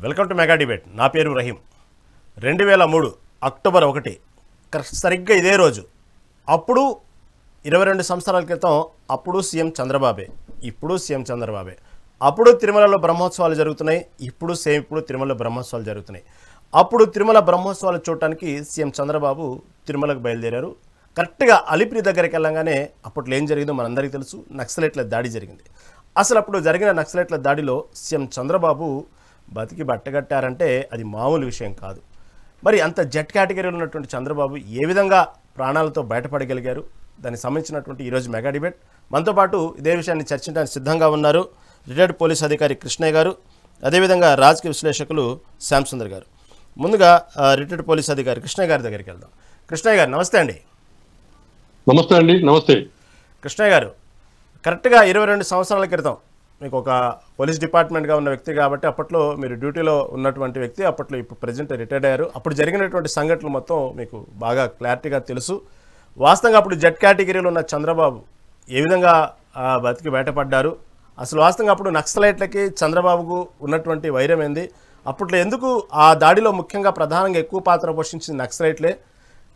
Welcome to mega debate. నా పేరు Rahim. 2003 October 1 సరిగ్గా ఇదే రోజు. అప్పుడు 22 సంవత్సరాల క్రితం అప్పుడు సీఎం చంద్రబాబే, ఇప్పుడు సీఎం చంద్రబాబే. అప్పుడు తిరుమలలో బ్రహ్మోత్సవాలు జరుగుతున్నాయి, ఇప్పుడు తిరుమలలో బ్రహ్మోత్సవాలు జరుగుతున్నాయి. అప్పుడు తిరుమల బ్రహ్మోత్సవాలు చూడటానికి సీఎం చంద్రబాబు తిరుమలకు బయలుదేరారు. కరెక్ట్గా అలిపిరి దగ్గరికి వెళ్ళంగానే అప్పట్లో ఏం జరిగిందో మనందరికీ తెలుసు. నక్సలైట్ల దాడి జరిగింది. అసలు అప్పుడు జరిగిన నక్సలైట్ల దాడిలో సీఎం చంద్రబాబు బతికి బట్టగట్టారంటే అది మామూలు విషయం కాదు. మరి అంత జెట్ కేటగిరీలో ఉన్నటువంటి చంద్రబాబు ఏ విధంగా ప్రాణాలతో బయటపడగలిగారు? దానికి సంబంధించినటువంటి ఈరోజు మెగా డిబేట్. మనతో పాటు ఇదే విషయాన్ని చర్చించడానికి సిద్ధంగా ఉన్నారు రిటైర్డ్ పోలీస్ అధికారి కృష్ణయ్య గారు, అదేవిధంగా రాజకీయ విశ్లేషకులు శ్యామ్ సుందర్ గారు. ముందుగా రిటైర్డ్ పోలీస్ అధికారి కృష్ణయ్య గారి దగ్గరికి వెళ్దాం. కృష్ణయ్య గారు నమస్తే అండి. నమస్తే అండి. నమస్తే కృష్ణయ్య గారు, కరెక్ట్గా 22 సంవత్సరాల క్రితం మీకు ఒక పోలీస్ డిపార్ట్మెంట్గా ఉన్న వ్యక్తి కాబట్టి అప్పట్లో మీరు డ్యూటీలో ఉన్నటువంటి వ్యక్తి, అప్పట్లో ఇప్పుడు ప్రెజెంట్ రిటైర్డ్ అయ్యారు. అప్పుడు జరిగినటువంటి సంఘటనలు మొత్తం మీకు బాగా క్లారిటీగా తెలుసు. వాస్తవంగా అప్పుడు జెడ్ కేటగిరీలో ఉన్న చంద్రబాబు ఏ విధంగా బతికి బయటపడ్డారు? అసలు వాస్తవంగా అప్పుడు నక్సలైట్లకి చంద్రబాబుకు ఉన్నటువంటి వైరం ఏంది? అప్పట్లో ఎందుకు ఆ దాడిలో ముఖ్యంగా ప్రధానంగా ఎక్కువ పాత్ర పోషించింది నక్సలైట్లే?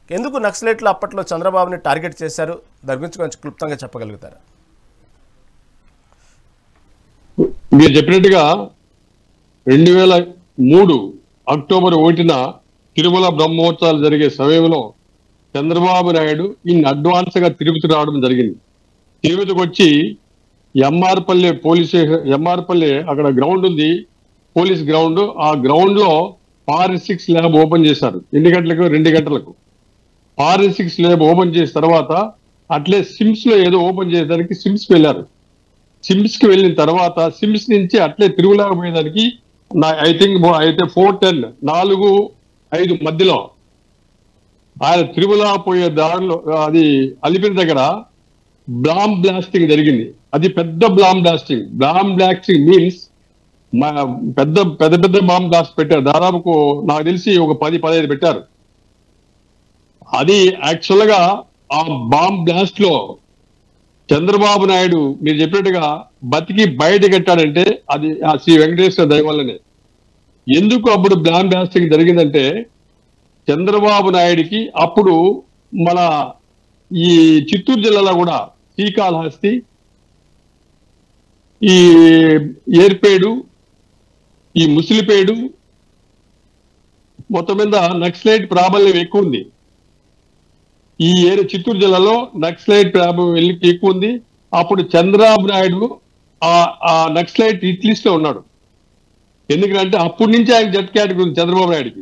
ఎందుకు నక్సలైట్లు అప్పట్లో చంద్రబాబుని టార్గెట్ చేశారు? దాని గురించి కొంచెం క్లుప్తంగా చెప్పగలుగుతారా? మీరు చెప్పినట్టుగా 2003 అక్టోబర్ 1 తిరుమల బ్రహ్మోత్సవాలు జరిగే సమయంలో చంద్రబాబు నాయుడు అడ్వాన్స్ గా తిరుపతి రావడం జరిగింది. తిరుపతికి వచ్చి ఎంఆర్పల్లి అక్కడ గ్రౌండ్ ఉంది, పోలీస్ గ్రౌండ్. ఆ గ్రౌండ్ లో ఫారెన్సిక్స్ ల్యాబ్ ఓపెన్ చేశారు. 2 గంటలకు 2 గంటలకు ఫారెన్సిక్స్ ల్యాబ్ ఓపెన్ చేసిన తర్వాత అట్లే సిమ్స్ లో ఏదో ఓపెన్ చేసేదానికి సిమ్స్కి వెళ్ళారు. సిమ్స్ కి వెళ్ళిన తర్వాత సిమ్స్ నుంచి అట్లే తిరుమల పోయేదానికి ఐ థింక్ అయితే 4:10 4-5 మధ్యలో ఆయన తిరుమల పోయే దారిలో అది అలిపిరి దగ్గర బాంబ్ బ్లాస్టింగ్ జరిగింది. అది పెద్ద bomb blasting. Bomb blasting means పెద్ద పెద్ద బాంబ్ బ్లాస్ట్ పెట్టారు. దాదాపు నాకు తెలిసి ఒక 10-15 పెట్టారు. అది యాక్చువల్ గా ఆ బాంబ్ బ్లాస్ట్ లో చంద్రబాబు నాయుడు మీరు చెప్పినట్టుగా బతికి బయట కట్టాడంటే అది ఆ శ్రీ వెంకటేశ్వర దయ వల్లనే. ఎందుకు అప్పుడు బాంబ్ బ్లాస్టింగ్ జరిగిందంటే చంద్రబాబు నాయుడికి అప్పుడు మన ఈ చిత్తూరు జిల్లాలో కూడా శ్రీకాళహస్తి, ఈ ఏర్పేడు, ఈ ముసిలిపేడు మొత్తం మీద నక్సలైట్ ప్రాబల్యం ఎక్కువ ఉంది. ఈ చిత్తూరు జిల్లాలో నక్సలైట్ ప్రాబల్యం ఎక్కువ ఉంది. అప్పుడు చంద్రబాబు నాయుడు ఆ నక్సలైట్ హిట్ లిస్ట్ లో ఉన్నాడు. ఎందుకంటే అప్పటి నుంచి ఆయన జెడ్ కేటగిరీ ఉంది చంద్రబాబు నాయుడికి.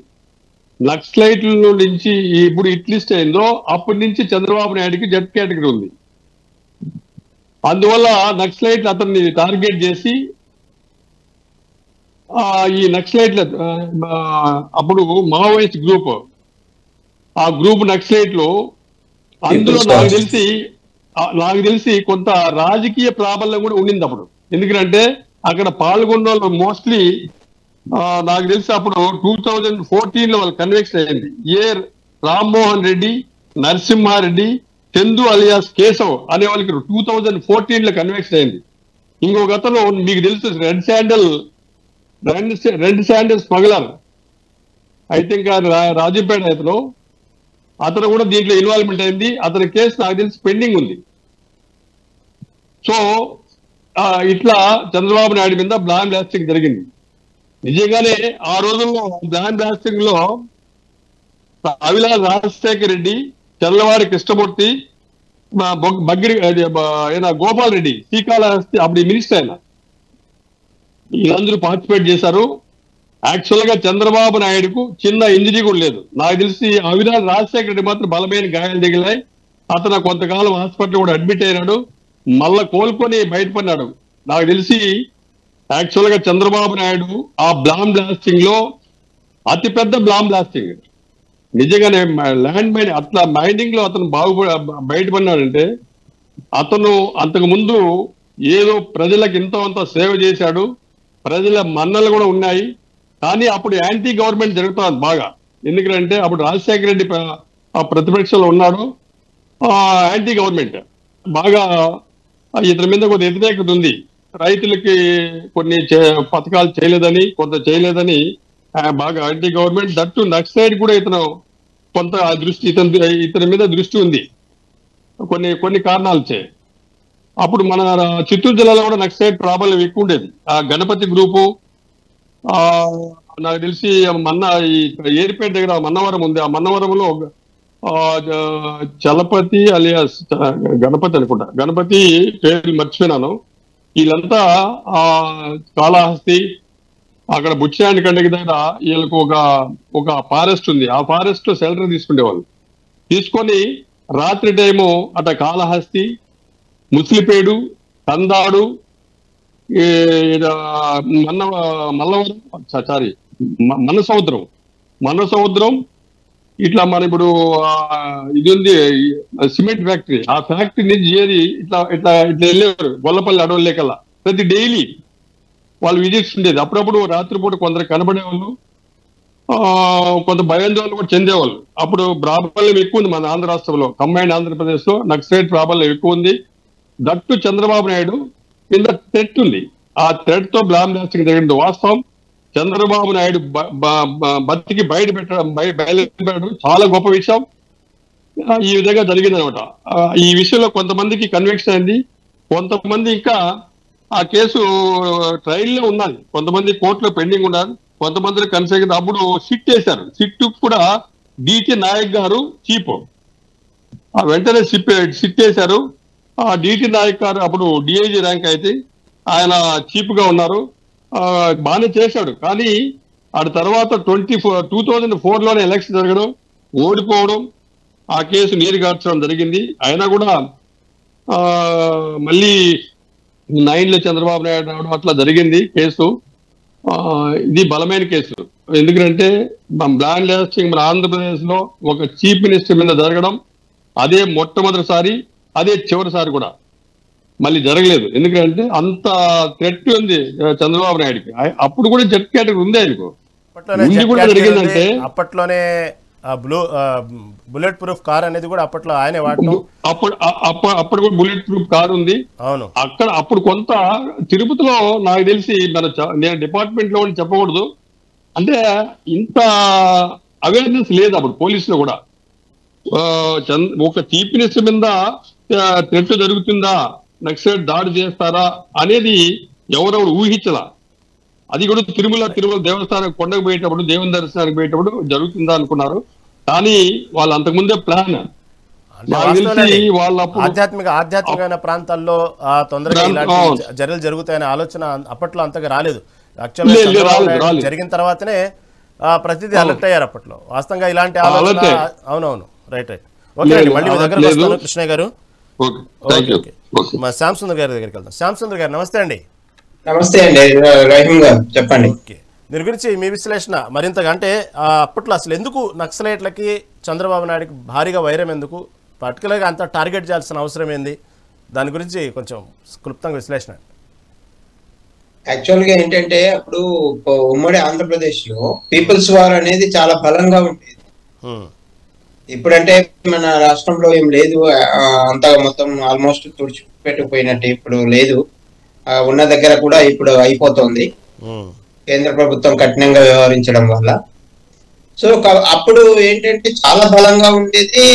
నక్సలైట్ల నుంచి ఇప్పుడు హిట్ లిస్ట్ అయిందో అప్పటి నుంచి చంద్రబాబు నాయుడికి జెడ్ కేటగిరీ ఉంది. అందువల్ల నక్సలైట్లు అతన్ని టార్గెట్ చేసి ఈ నక్సలైట్ల అప్పుడు మావోయిస్ట్ గ్రూప్, ఆ గ్రూప్ నక్సలైట్లు అందులో నాకు తెలిసి కొంత రాజకీయ ప్రాబల్యం కూడా ఉండింది అప్పుడు. ఎందుకంటే అక్కడ పాల్గొన్న వాళ్ళు మోస్ట్లీ నాకు తెలిసి అప్పుడు 2014 వాళ్ళు కన్విక్షన్ అయింది. రామ్మోహన్ రెడ్డి, నరసింహారెడ్డి, చందు అలియాస్ కేశవ్ అనే వాళ్ళకి 2014 కన్విక్షన్ అయింది. ఇంకొక అతను మీకు తెలుసు red sandal smuggler, I think Rajampet అతను కూడా దీంట్లో ఇన్వాల్వ్మెంట్ అయింది. అతని కేసు నాకు తెలిసి పెండింగ్ ఉంది. సో ఇట్లా చంద్రబాబు నాయుడు మీద బాంబ్ బ్లాస్టింగ్ జరిగింది. నిజంగానే ఆ రోజుల్లో బాంబ్ బ్లాస్టింగ్ లో అవిలాల్ రాజశేఖర్ రెడ్డి, చల్లవాడి కృష్ణమూర్తి, గోపాల్ రెడ్డి, శ్రీకాళహస్తి అప్పుడు మినిస్టర్ అయినా వీళ్ళందరూ పార్టిసిపేట్ చేశారు. యాక్చువల్ గా చంద్రబాబు నాయుడుకు చిన్న ఇంజరీ కూడా లేదు. నాకు తెలిసి అవినాష్ రాజశేఖర రెడ్డి మాత్రం బలమైన గాయాలు తగిలాయి. అతను కొంతకాలం హాస్పిటల్ కూడా అడ్మిట్ అయినాడు, మళ్ళా కోలుకొని బయటపడినాడు. నాకు తెలిసి యాక్చువల్ గా చంద్రబాబు నాయుడు ఆ బాంబ్ బ్లాస్టింగ్ లో అతిపెద్ద బాంబ్ బ్లాస్టింగ్ నిజంగానే ల్యాండ్ మైన్ అట్లా మైనింగ్ లో అతను బయటపడినాడంటే అతను అంతకు ముందు ఏదో ప్రజలకు ఎంతో అంత సేవ చేశాడు, ప్రజల మన్నలు కూడా ఉన్నాయి. కానీ అప్పుడు యాంటీ గవర్నమెంట్ జరుగుతుంది బాగా. ఎందుకంటే అప్పుడు రాజశేఖర రెడ్డి ప్రతిపక్షంలో ఉన్నాడు. యాంటీ గవర్నమెంట్ బాగా ఇతని మీద కొంత వ్యతిరేకత ఉంది. రైతులకి కొన్ని పథకాలు చేయలేదని, కొంత చేయలేదని బాగా యాంటీ గవర్నమెంట్. దట్టు నక్సలైట్ కూడా ఇతను కొంత దృష్టి ఇతని మీద దృష్టి ఉంది కొన్ని కారణాలచే. అప్పుడు మన చిత్తూరు జిల్లాలో కూడా నక్సలైట్ ప్రాబ్లం ఎక్కువ ఉండేది. ఆ గణపతి గ్రూపు, నాకు తెలిసి ఈ ఏరిపేట దగ్గర మన్నవరం ఉంది. ఆ మన్నవరంలో చలపతి అలియాస్ గణపతి అనుకుంటా, గణపతి పేరు మర్చిపోయినాను. వీళ్ళంతా కాళహస్తి అక్కడ బుచ్చాండ్ కండకి దగ్గర వీళ్ళకు ఒక ఫారెస్ట్ ఉంది. ఆ ఫారెస్ట్ లో షెల్టర్ తీసుకునేవాళ్ళు. తీసుకొని రాత్రి టైము అట కాళహస్తి, ముస్లిపేడు, తందాడు, మల్లవరం, సారీ మన సముద్రం ఇట్లా మన ఇప్పుడు ఇది ఉంది సిమెంట్ ఫ్యాక్టరీ, ఆ ఫ్యాక్టరీ నుంచి చేరి ఇట్లా ఇట్లా ఇట్లా వెళ్ళేవారు గొల్లపల్లి అడవులు లేకల్లా. ప్రతి డైలీ వాళ్ళు విజిట్స్ ఉండేది. అప్పుడప్పుడు రాత్రిపూట కొందరు కనబడేవాళ్ళు, కొంత భయాందోళన కూడా చెందేవాళ్ళు. అప్పుడు ప్రాబల్యం ఎక్కువ ఉంది మన ఆంధ్ర రాష్ట్రంలో, కంబైన్డ్ ఆంధ్రప్రదేశ్ లో నక్సలైట్ ప్రాబల్యం ఎక్కువ ఉంది. దట్టు చంద్రబాబు నాయుడు కింద థ్రెట్ ఉంది. ఆ థ్రెట్ తో బ్లామ్ బ్లాస్టింగ్ జరిగింది వాస్తవం. చంద్రబాబు నాయుడు బతికి బయలుదేరడం చాలా గొప్ప విషయం. ఈ విధంగా జరిగింది అనమాట. ఈ విషయంలో కొంతమందికి కన్విక్షన్ అయింది, కొంతమంది ఇంకా ఆ కేసు ట్రయల్లో ఉన్నది, కొంతమంది కోర్టులో పెండింగ్ ఉన్నారు, కొంతమంది కన్సైన్. అప్పుడు సిట్ వేశారు. సిట్ కూడా డిటి నాయక్ గారు చీఫ్, వెంటనే సిట్ వేశారు. ఆ డిటి నాయక్ గారు అప్పుడు డిఐజీ ర్యాంక్ అయితే ఆయన చీఫ్ గా ఉన్నారు. బాగానే చేశాడు. కానీ ఆ తర్వాత 2004 లోనే ఎలక్షన్ జరగడం, ఓడిపోవడం, ఆ కేసు నీరు గార్చడం జరిగింది. అయినా కూడా మళ్ళీ 9 లో చంద్రబాబు నాయుడు రావడం అట్లా జరిగింది కేసు. ఇది బలమైన కేసు. ఎందుకంటే బ్లాండ్ లాస్టింగ్ మన ఆంధ్రప్రదేశ్ లో ఒక చీఫ్ మినిస్టర్ మీద జరగడం అదే మొట్టమొదటిసారి, అదే చివరిసారి కూడా మళ్ళీ జరగలేదు. ఎందుకంటే అంత థ్రెట్ ఉంది చంద్రబాబు నాయుడికి. అప్పుడు కూడా జెడ్ కేటగిరీ ఉంది ఆయనకు. కూడా జరిగిందంటే అప్పట్లోనే బుల్లెట్ ప్రూఫ్ కార్ అనేది కూడా అప్పట్లో ఆయనే వాడటం. అప్పుడు కూడా బుల్లెట్ ప్రూఫ్ కార్ ఉంది. అవును. అప్పుడు కొంత తిరుపతిలో నాకు తెలిసి నేను డిపార్ట్మెంట్ లో చెప్పకూడదు, అంటే ఇంత అవేర్నెస్ లేదు అప్పుడు పోలీసులో కూడా. ఒక చీఫ్ మినిస్టర్ మీద థ్రెట్ జరుగుతుందా, నక్సలైట్ దాడి చేస్తారా అనేది ఎవరెవరు ఊహించలా. అది కూడా తిరుమల దేవస్థానం కొండకు పోయేటప్పుడు, దేవుని దర్శనానికి పోయేటప్పుడు జరుగుతుందా అనుకున్నారు. కానీ వాళ్ళు అంతకుముందే ప్లాన్. ఆధ్యాత్మికమైన ప్రాంతాల్లో తొందరగా చర్యలు జరుగుతాయనే ఆలోచన అప్పట్లో అంతగా రాలేదు. యాక్చువల్గా జరిగిన తర్వాతనే ప్రతిదీ అలర్ట్ అయ్యారు అప్పట్లో. వాస్తవంగా ఇలాంటి ఆలోచన. అవునవును, రైట్. ఓకే అండి, మళ్ళీ మీ దగ్గరకు వస్తాను కృష్ణయ్య గారు. మా శ్యామ్ సుందర్ గారి దగ్గరికి వెళ్తాం. శ్యామ్ సుందర్ గారు నమస్తే అండి. నమస్తే అండి, రహీం గారు చెప్పండి. ఓకే, దీని గురించి మీ విశ్లేషణ మరింతగా. అంటే అప్పట్లో అసలు ఎందుకు నక్సలైట్లకి చంద్రబాబు నాయుడుకి భారీగా వైరం, ఎందుకు పర్టికులర్గా అంత టార్గెట్ చేయాల్సిన అవసరం ఏంది, దాని గురించి కొంచెం క్లుప్తంగా విశ్లేషణ. యాక్చువల్గా ఏంటంటే అప్పుడు ఉమ్మడి ఆంధ్రప్రదేశ్ లో పీపుల్స్ వార్ అనేది చాలా బలంగా ఉండేది. ఇప్పుడంటే మన రాష్ట్రంలో ఏం లేదు, అంతా మొత్తం ఆల్మోస్ట్ తుడిచిపెట్టుకుపోయినట్టు ఇప్పుడు లేదు. ఉన్న దగ్గర కూడా ఇప్పుడు అయిపోతుంది కేంద్ర ప్రభుత్వం కఠినంగా వ్యవహరించడం వల్ల. సో అప్పుడు ఏంటంటే చాలా బలంగా ఉండేది,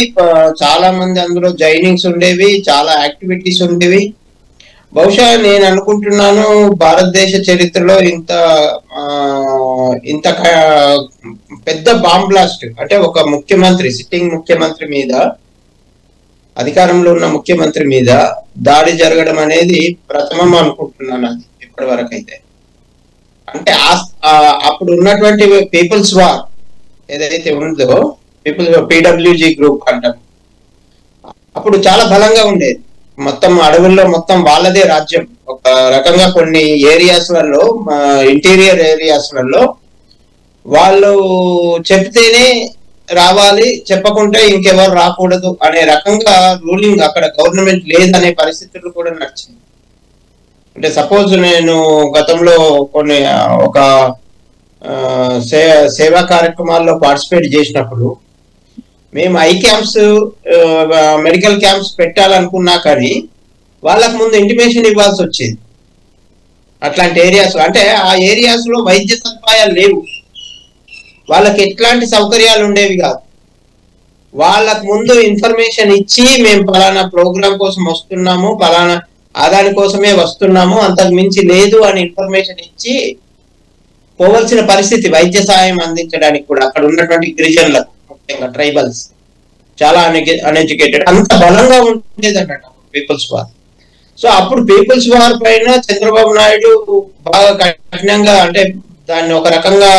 చాలా మంది అందులో జాయినింగ్స్ ఉండేవి, చాలా యాక్టివిటీస్ ఉండేవి. బహుశా నేను అనుకుంటున్నాను భారతదేశ చరిత్రలో ఇంత పెద్ద బాంబ్ బ్లాస్ట్, అంటే ఒక ముఖ్యమంత్రి, సిట్టింగ్ ముఖ్యమంత్రి మీద, అధికారంలో ఉన్న ముఖ్యమంత్రి మీద దాడి జరగడం అనేది ప్రథమం అనుకుంటున్నాను అది ఇప్పటి వరకు అయితే. అంటే అప్పుడు ఉన్నటువంటి పీపుల్స్ వార్ ఏదైతే ఉందో, PWG గ్రూప్ అంటాం, అప్పుడు చాలా బలంగా ఉండేది. మొత్తం అడవుల్లో మొత్తం వాళ్ళదే రాజ్యం. ఒక రకంగా కొన్ని ఏరియాస్లలో, ఇంటీరియర్ ఏరియాస్లలో వాళ్ళు చెప్తేనే రావాలి, చెప్పకుంటే ఇంకెవరు రాకూడదు అనే రకంగా రూలింగ్, అక్కడ గవర్నమెంట్ లేదనే పరిస్థితులు కూడా నడిచింది. అంటే సపోజ్ నేను గతంలో ఒక సేవా కార్యక్రమాల్లో పార్టిసిపేట్ చేసినప్పుడు మేము ఐ క్యాంప్స్, మెడికల్ క్యాంప్స్ పెట్టాలనుకున్నా కానీ వాళ్ళకు ముందు ఇంటిమేషన్ ఇవ్వాల్సి వచ్చేది. అట్లాంటి ఏరియాస్ అంటే ఆ ఏరియాస్ లో వైద్య సదుపాయాలు లేవు, వాళ్ళకి ఎట్లాంటి సౌకర్యాలు ఉండేవి కాదు. వాళ్ళకు ముందు ఇన్ఫర్మేషన్ ఇచ్చి మేము పలానా ప్రోగ్రామ్ కోసం వస్తున్నాము, పలానా ఆదాని కోసమే వస్తున్నాము, అంతకు మించి లేదు అని ఇన్ఫర్మేషన్ ఇచ్చి పోవలసిన పరిస్థితి వైద్య సహాయం అందించడానికి కూడా అక్కడ ఉన్నటువంటి గిరిజనులకు, ముఖ్యంగా ట్రైబల్స్ చాలా అన్ఎడ్యుకేటెడ్, అంత బలంగా ఉండేది అన్నట్టు పీపుల్స్ వార్. సో అప్పుడు పీపుల్స్ వార్ పైన చంద్రబాబు నాయుడు బాగా కఠినంగా అంటే దాన్ని ఒక రకంగా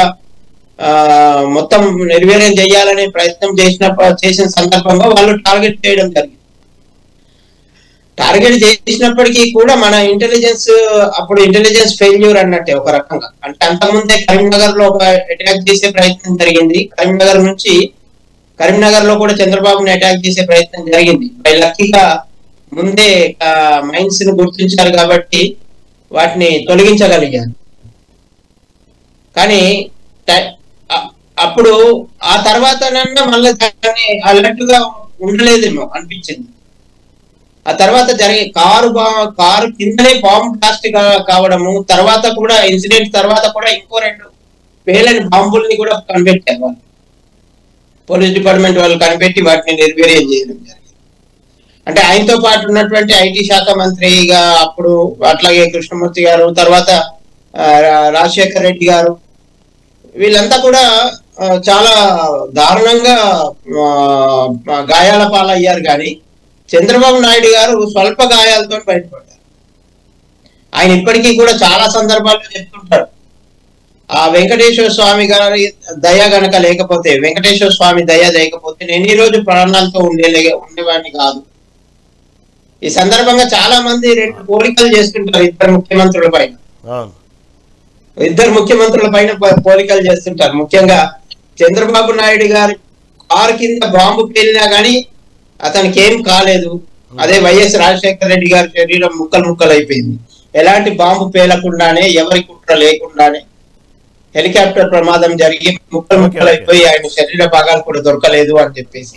మొత్తం నిర్వీర్యం చేయాలనే ప్రయత్నం చేసిన సందర్భంగా వాళ్ళు టార్గెట్ చేయడం జరిగింది. టార్గెట్ చేసినప్పటికీ కూడా మన ఇంటెలిజెన్స్ అప్పుడు ఇంటెలిజెన్స్ ఫెయిల్యూర్ అన్నట్టే ఒక రకంగా. అంటే అంతకుముందే కరీంనగర్ లో ఒక అటాక్ చేసే ప్రయత్నం జరిగింది, కరీంనగర్ లో కూడా చంద్రబాబుని అటాక్ చేసే ప్రయత్నం జరిగింది. లక్కీగా ముందే మైన్స్ ని గుర్తించారు కాబట్టి వాటిని తొలగించగలిగారు. కానీ అప్పుడు ఆ తర్వాత మళ్ళీ దాన్ని అలర్ట్ గా ఉండలేదేమో అనిపించింది. ఆ తర్వాత జరిగే కారు కిందనే బాంబు బ్లాస్ట్ కావడము, తర్వాత కూడా ఇన్సిడెంట్ తర్వాత కూడా ఇంకో 2 పేలని బాంబుల్ని కూడా కనిపెట్టారు వాళ్ళు, పోలీస్ డిపార్ట్మెంట్ వాళ్ళు కనిపెట్టి వాటిని నిర్వీర్యం చేయడం జరిగింది. అంటే ఆయనతో పాటు ఉన్నటువంటి ఐటీ శాఖ మంత్రిగా అప్పుడు అట్లాగే కృష్ణమూర్తి గారు, తర్వాత రాజశేఖర్ రెడ్డి గారు, వీళ్ళంతా కూడా చాలా దారుణంగా గాయాల పాలయ్యారు. కానీ చంద్రబాబు నాయుడు గారు స్వల్ప గాయాలతో బయటపడ్డారు. ఆయన ఇప్పటికీ కూడా చాలా సందర్భాల్లో చెప్తుంటారు, ఆ వెంకటేశ్వర స్వామి గారి దయ గనక లేకపోతే, వెంకటేశ్వర స్వామి దయ లేకపోతే నేను ఈ రోజు ప్రాణాలతో ఉండేవాడిని కాదు. ఈ సందర్భంగా చాలా మంది 2 పోలికలు చేస్తుంటారు ఇద్దరు ముఖ్యమంత్రుల పైన పోలికలు చేస్తుంటారు. ముఖ్యంగా చంద్రబాబు నాయుడు గారి కారు కింద బాంబు పేలినా గానీ అతనికి ఏం కాలేదు, అదే వైఎస్ రాజశేఖర రెడ్డి గారి శరీరం ముక్కలు అయిపోయింది. ఎలాంటి బాంబు పేలకుండానే, ఎవరి కుట్ర లేకుండానే హెలికాప్టర్ ప్రమాదం జరిగి ముక్కలు అయిపోయి ఆయన శరీర భాగాలు కూడా దొరకలేదు అని చెప్పేసి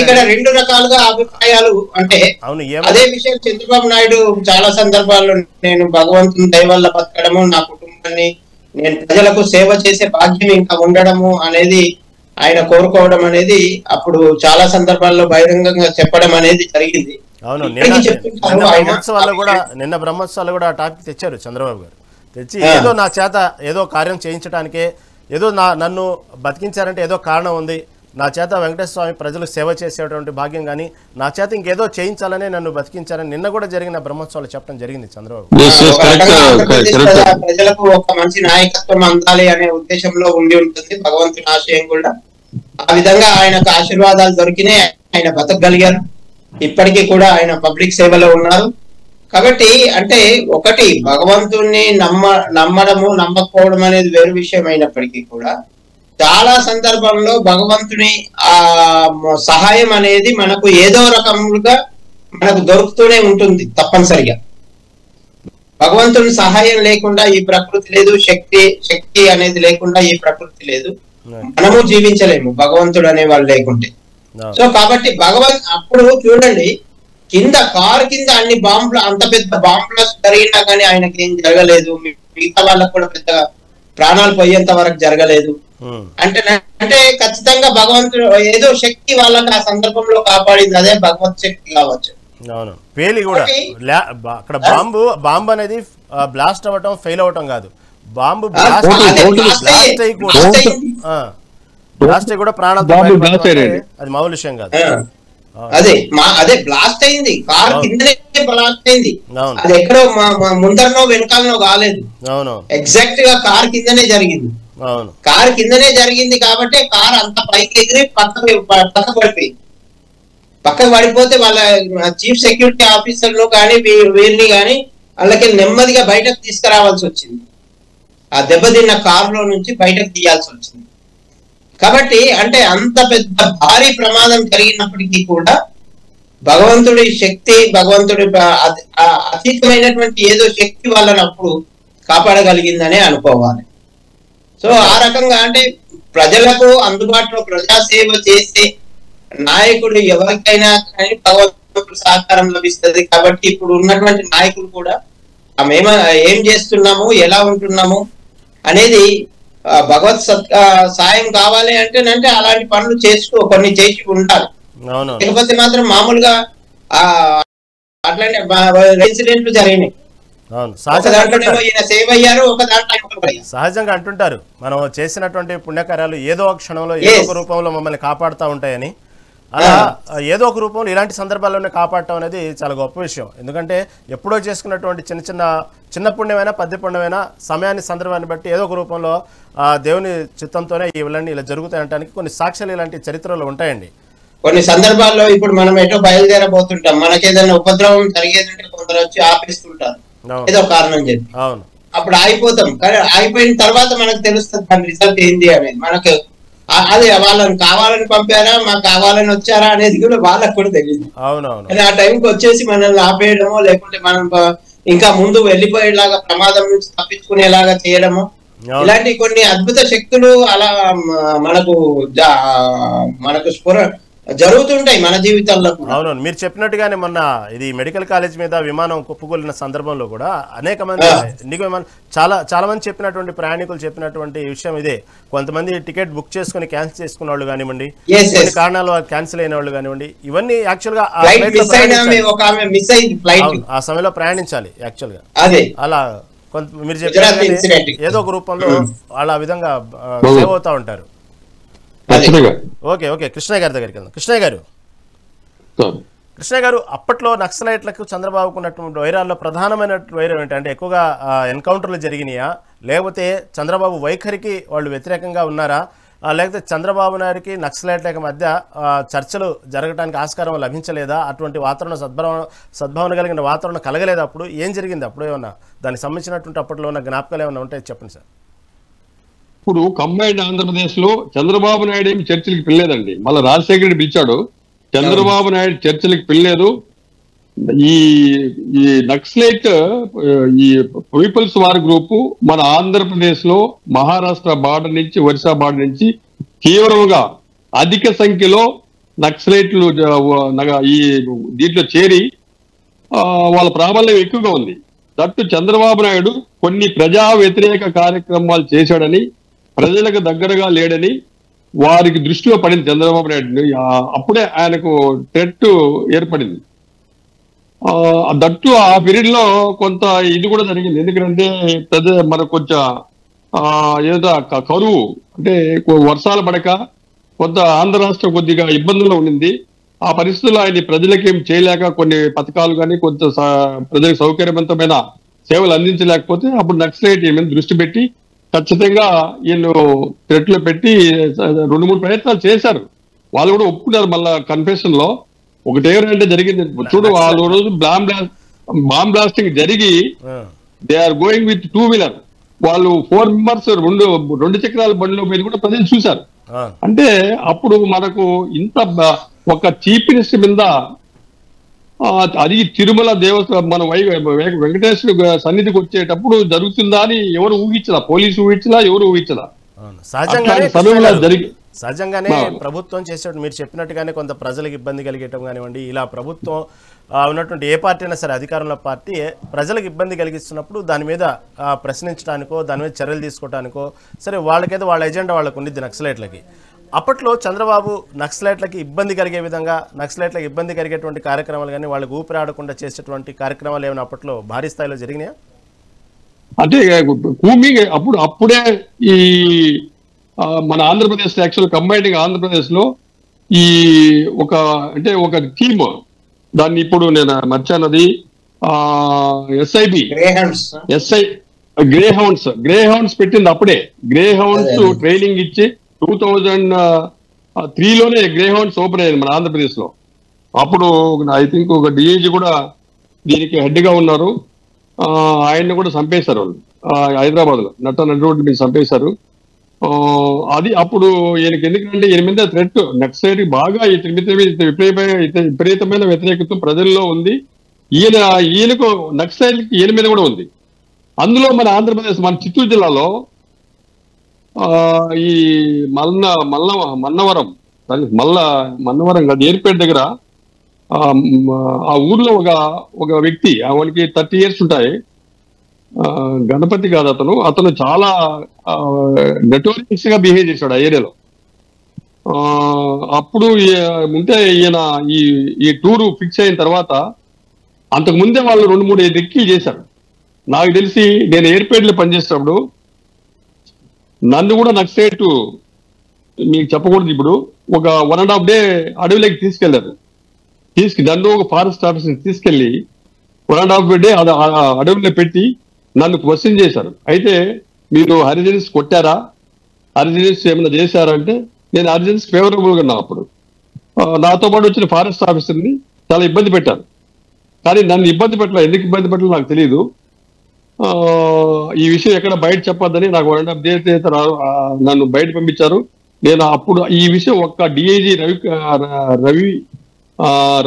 ఇక్కడ 2 రకాలుగా అభిప్రాయాలు. అంటే అదే విషయం చంద్రబాబు నాయుడు చాలా సందర్భాల్లో నేను భగవంతుని దయ వల్ల బతకడము, నా కుటుంబాన్ని నేను ప్రజలకు సేవ చేసే భాగ్యం ఇంకా ఉండడము అనేది ఆయన కోరుకోవడం అనేది అప్పుడు చాలా సందర్భాల్లో బహిరంగంగా చెప్పడం అనేది జరిగింది. అవును, నిన్న బ్రహ్మోత్సవాలు కూడా ఆ టాపిక్ తెచ్చారు చంద్రబాబు గారు. తెచ్చి ఏదో నా చేత ఏదో కార్యం చేయించడానికే, ఏదో నన్ను బతికించారంటే ఏదో కారణం ఉంది, నా చేత వెంకటేశ్వర స్వామి ప్రజలకు సేవ చేసేటువంటి భాగ్యం, కానీ నా చేత ఇంకేదో చేయించాలనే నన్ను బతికించారని నిన్న కూడా జరిగిన బ్రహ్మోత్సవాలు చెప్పడం జరిగింది చంద్రబాబు. ప్రజలకు ఒక మంచి నాయకత్వం అందాలి అనే ఉద్దేశంలో ఉండి ఉంటుంది భగవంతుని ఆశయం కూడా. ఆ విధంగా ఆయనకు ఆశీర్వాదాలు దొరికినాయి, ఆయన బతకగలిగారు. ఇప్పటికీ కూడా ఆయన పబ్లిక్ సేవలో ఉన్నారు. కాబట్టి అంటే ఒకటి భగవంతుణ్ణి నమ్మడము నమ్మకపోవడం అనేది వేరు విషయం అయినప్పటికీ కూడా చాలా సందర్భంలో భగవంతుని ఆ సహాయం అనేది మనకు ఏదో రకముగా మనకు దొరుకుతూనే ఉంటుంది తప్పనిసరిగా. భగవంతుని సహాయం లేకుండా ఈ ప్రకృతి లేదు, శక్తి అనేది లేకుండా ఈ ప్రకృతి లేదు, మనము జీవించలేము భగవంతుడు అనే వాళ్ళు లేకుంటే. సో కాబట్టి అప్పుడు చూడండి, కింద కారు కింద అన్ని బాంబులు, అంత పెద్ద బాంబులు జరిగినా కానీ ఆయనకి ఏం జరగలేదు, మిగతా వాళ్ళకు కూడా పెద్దగా ప్రాణాలు పోయేంత వరకు జరగలేదు. అంటే ఖచ్చితంగా భగవంతుడు ఏదో శక్తి వాళ్ళకి ఆ సందర్భంలో కాపాడింది, అదే భగవత్ శక్తి కావచ్చు. అవును, పేలి కూడా అక్కడ బాంబు అనేది బ్లాస్ట్ అవ్వటం ఫెయిల్ అవ్వటం కాదు, బాంబు బ్లాస్ట్ అయి కూడా ప్రాణాలతో అది మామూలు విషయం కాదు. అదే బ్లాస్ట్ అయింది, కారు కిందనే బ్లాస్ట్ అయింది, అది ఎక్కడో ముందరనో వెనకాలనో కాలేదు, ఎగ్జాక్ట్ గా కారు కిందనే జరిగింది. కారు కిందనే జరిగింది కాబట్టి కారు అంత పైకి ఎగిరి పక్కకు పడిపోతే వాళ్ళ చీఫ్ సెక్యూరిటీ ఆఫీసర్లు కానీ వీరిని కానీ వాళ్ళకి నెమ్మదిగా బయటకు తీసుకురావాల్సి వచ్చింది, ఆ దెబ్బతిన్న కారులో నుంచి బయటకు తీయాల్సి వచ్చింది. కాబట్టి అంటే అంత పెద్ద భారీ ప్రమాదం జరిగినప్పటికీ కూడా భగవంతుడి శక్తి, భగవంతుడి అతీతమైనటువంటి ఏదో శక్తి వాళ్ళని అప్పుడు కాపాడగలిగిందనే అనుకోవాలి. సో ఆ రకంగా అంటే ప్రజలకు అందుబాటులో ప్రజాసేవ చేసే నాయకుడు ఎవరికైనా కానీ భగవంతుడి సహకారం లభిస్తుంది. కాబట్టి ఇప్పుడు ఉన్నటువంటి నాయకులు కూడా మేము ఏం చేస్తున్నాము, ఎలా ఉంటున్నాము అనేది భగవత్ సాయం కావాలి అంటేనంటే అలాంటి పనులు కొన్ని చేసి ఉండాలి. లేకపోతే మాత్రం మామూలుగా అట్లాంటి ఇన్సిడెంట్లు జరిగినాయి. సహజంగా అంటుంటారు మనం చేసినటువంటి పుణ్యకార్యాలు ఏదో ఒక క్షణంలో ఏదో ఒక రూపంలో మమ్మల్ని కాపాడుతూ ఉంటాయని. అలా ఏదో ఒక రూపంలో ఇలాంటి సందర్భాల్లోనే కాపాడటం అనేది చాలా గొప్ప విషయం. ఎందుకంటే ఎప్పుడో చేసుకున్నటువంటి చిన్న పుణ్యమైనా పెద్ద పుణ్యమైనా సమయాన్ని సందర్భాన్ని బట్టి ఏదో ఒక రూపంలో దేవుని చిత్తంతోనే ఇవన్నీ ఇలా జరుగుతాయి అనడానికి కొన్ని సాక్ష్యాలు ఇలాంటి చరిత్రలో ఉంటాయండి. కొన్ని సందర్భాల్లో ఇప్పుడు మనం ఎటో బయలుదేరబోతుంటాం, మనకేదైనా ఉపద్రవం జరిగేదంటే కొందరు వచ్చి ఆపిస్తుంటారు ఏదో కారణం చెప్పి, అప్పుడు ఆగిపోతాం. కానీ ఆగిపోయిన తర్వాత మనకు తెలుస్తుంది దాని రిజల్ట్ ఏంది అనేది. మనకు అది వాళ్ళని కావాలని పంపారా, మాకు కావాలని వచ్చారా అనేది కూడా వాళ్ళకు కూడా తెలియదు. కానీ ఆ టైంకి వచ్చేసి మనల్ని ఆపేయడమో లేకుంటే మనం ఇంకా ముందు వెళ్ళిపోయేలాగా ప్రమాదం నుంచి తప్పించుకునేలాగా చేయడము, ఇలాంటి కొన్ని అద్భుత శక్తులు అలా మనకు జరుగుతుంటాయి మన జీవితాల్లో. అవునవును, మీరు చెప్పినట్టుగానే మొన్న ఇది మెడికల్ కాలేజ్ మీద విమానం కుప్పకూలిన సందర్భంలో కూడా అనేక మంది చాలా మంది చెప్పినటువంటి ప్రయాణికులు చెప్పినటువంటి విషయం ఇదే. కొంతమంది టికెట్ బుక్ చేసుకుని క్యాన్సిల్ చేసుకున్న వాళ్ళు కానివ్వండి, కొన్ని కారణాలు క్యాన్సిల్ అయిన వాళ్ళు కానివ్వండి, ఇవన్నీ యాక్చువల్ గా ఆ సమయంలో ప్రయాణించాలి యాక్చువల్ గా. అలా మీరు చెప్పిన ఏదో ఒక రూపంలో వాళ్ళు ఆ విధంగా సేవ్ అవుతా ఉంటారు. ఓకే ఓకే, కృష్ణయ్య గారి దగ్గరికి వెళ్దాం. కృష్ణయ్య గారు, అప్పట్లో నక్సలైట్లకు చంద్రబాబుకు ఉన్నటువంటి వైరాల్లో ప్రధానమైన వైరం ఏంటంటే ఎక్కువగా ఎన్కౌంటర్లు జరిగినాయా, లేకపోతే చంద్రబాబు వైఖరికి వాళ్ళు వ్యతిరేకంగా ఉన్నారా, లేకపోతే చంద్రబాబు నాయుడికి నక్సలైట్ల మధ్య చర్చలు జరగడానికి ఆస్కారం లభించలేదా, అటువంటి వాతావరణ సద్భావన కలిగిన వాతావరణం కలగలేదా, అప్పుడు ఏం జరిగింది, అప్పుడు ఏమన్నా దానికి సంబంధించినటువంటి అప్పట్లో ఉన్న జ్ఞాపకాలు ఏమైనా ఉంటాయి చెప్పండి సార్. ఇప్పుడు కంబైన్డ్ ఆంధ్రప్రదేశ్ లో చంద్రబాబు నాయుడు ఏమి చర్చలకు పిల్లలేదండి. మళ్ళీ రాజశేఖర రెడ్డి పిలిచాడు, చంద్రబాబు నాయుడు చర్చలకు పిల్లలేదు. ఈ నక్సలైట్ ఈ పీపుల్స్ వార్ గ్రూపు మన ఆంధ్రప్రదేశ్ లో మహారాష్ట్ర బార్డర్ నుంచి ఒరిస్సా బార్డర్ నుంచి తీవ్రంగా అధిక సంఖ్యలో నక్సలైట్లు ఈ దీంట్లో చేరి వాళ్ళ ప్రాబల్యం ఎక్కువగా ఉంది. దట్టు చంద్రబాబు నాయుడు కొన్ని ప్రజా వ్యతిరేక కార్యక్రమాలు చేశాడని, ప్రజలకు దగ్గరగా లేడని వారికి దృష్టిలో పడింది చంద్రబాబు నాయుడు. అప్పుడే ఆయనకు థ్రెట్ ఏర్పడింది. దట్టు ఆ పీరియడ్ లో కొంత ఇది కూడా జరిగింది. ఎందుకంటే మనకు కొంచెం ఏదో కరువు అంటే వర్షాలు పడక కొంత ఆంధ్ర రాష్ట్రం కొద్దిగా ఇబ్బందుల్లో ఉండింది. ఆ పరిస్థితుల్లో ఆయన ప్రజలకేం చేయలేక కొన్ని పథకాలు కానీ కొంత ప్రజలకు సౌకర్యవంతమైన సేవలు అందించలేకపోతే అప్పుడు నక్సలైట్ మీద దృష్టి పెట్టి ఖచ్చితంగా వీళ్ళు థ్రెట్లు పెట్టి 2-3 ప్రయత్నాలు చేశారు. వాళ్ళు కూడా ఒప్పుకున్నారు. మళ్ళా కన్ఫెషన్ లో ఒకటేమంటే జరిగింది చూడు, వాళ్ళు రోజు బాంబ్ బ్లాస్టింగ్ జరిగి they are going with 2 wheeler, వాళ్ళు 4 మెంబర్స్ 2 చక్రాల బండిలో మీద కూడా ప్రజలు చూశారు. అంటే అప్పుడు మనకు ఇంత ఒక చీఫ్ మినిస్టర్ మీద అది తిరుమల దేవస్థానం మన వెంకటేశ్వర సన్నిధికి వచ్చేటప్పుడు జరుగుతుందా అని ఎవరు ఊహించలా, పోలీసు ఊహించలా, ఎవరు ఊహించలా. సహజంగానే ప్రభుత్వం చేసేటప్పుడు మీరు చెప్పినట్టుగానే కొంత ప్రజలకు ఇబ్బంది కలిగేయటం కానివ్వండి, ఇలా ప్రభుత్వం ఉన్నటువంటి ఏ పార్టీ అయినా సరే అధికారంలో పార్టీ ప్రజలకు ఇబ్బంది కలిగిస్తున్నప్పుడు దాని మీద ప్రశ్నించడానికో దాని మీద చర్యలు తీసుకోవడానికో సరే వాళ్ళకేదో వాళ్ళ ఎజెండా వాళ్ళకు ఉండిద్ది నక్సలైట్లకి. అప్పట్లో చంద్రబాబు నక్సలైట్లకి ఇబ్బంది కలిగే విధంగా నక్సలైట్లకు ఇబ్బంది కలిగేటువంటి కార్యక్రమాలు కానీ వాళ్ళకి ఊపిరాడకుండా చేసేటువంటి కార్యక్రమాలు ఏమైనా అప్పట్లో భారీ స్థాయిలో జరిగినాయా? అంటే అప్పుడే ఈ మన ఆంధ్రప్రదేశ్ యాక్చువల్ కంబైన్డ్ ఆంధ్రప్రదేశ్ లో ఈ ఒక థీమ్ దాన్ని ఇప్పుడు నేను మర్చానది గ్రే హౌండ్స్ పెట్టింది. అప్పుడే గ్రే హౌండ్స్ ట్రైనింగ్ ఇచ్చి 2003లోనే గ్రే హౌండ్స్ ఓపెన్ అయ్యింది మన ఆంధ్రప్రదేశ్ లో. అప్పుడు ఐ థింక్ ఒక డిఐజీ కూడా దీనికి హెడ్ గా ఉన్నారు. ఆయన్ని కూడా చంపేశారు వాళ్ళు హైదరాబాద్ లో నడ్రోడ్డు మీద చంపేశారు. అది అప్పుడు ఈయనకి ఎందుకంటే ఈయన మీద థ్రెట్ నక్సలైట్ బాగా విపరీతమైన వ్యతిరేకత ప్రజల్లో ఉంది. ఈయనకు నక్సలైట్ ఈయన మీద కూడా ఉంది. అందులో మన ఆంధ్రప్రదేశ్ మన చిత్తూరు జిల్లాలో ఈ మన్నవరం కాదు ఏర్పేట దగ్గర ఆ ఊర్లో ఒక వ్యక్తి, వానికి 30 years ఉంటాయి. గణపతి కాదు అతను చాలా నెటోరియస్ గా బిహేవ్ చేశాడు ఆ ఏరియాలో. అప్పుడు ఉంటే ఈయన ఈ టూరు ఫిక్స్ అయిన తర్వాత అంతకు ముందే వాళ్ళు 2-3 రెక్కీలు చేశారు. నాకు తెలిసి నేను ఎయిర్పోర్ట్లో పనిచేసేటప్పుడు నన్ను కూడా నక్సలైట్ మీకు చెప్పకూడదు ఇప్పుడు ఒక 1.5 డే అడవిలోకి తీసుకెళ్లారు. నన్ను ఒక ఫారెస్ట్ ఆఫీసర్ని తీసుకెళ్లి 1.5 డే అడవిలో పెట్టి నన్ను క్వశ్చన్ చేశారు. అయితే మీరు హరిజన్స్ కొట్టారా, హరిజన్స్ ఏమైనా చేశారా అంటే నేను హరిజన్స్ ఫేవరబుల్ గా ఉన్నా. అప్పుడు నాతో పాటు వచ్చిన ఫారెస్ట్ ఆఫీసర్ని చాలా ఇబ్బంది పెట్టారు. కానీ నన్ను ఇబ్బంది పెట్టలేదు. ఎందుకు ఇబ్బంది పెట్టాలో నాకు తెలియదు. ఈ విషయం ఎక్కడ బయట చెప్పొద్దని నాకు 1.5 డే నన్ను బయట పంపించారు. నేను అప్పుడు ఈ విషయం ఒక్క డిఐజీ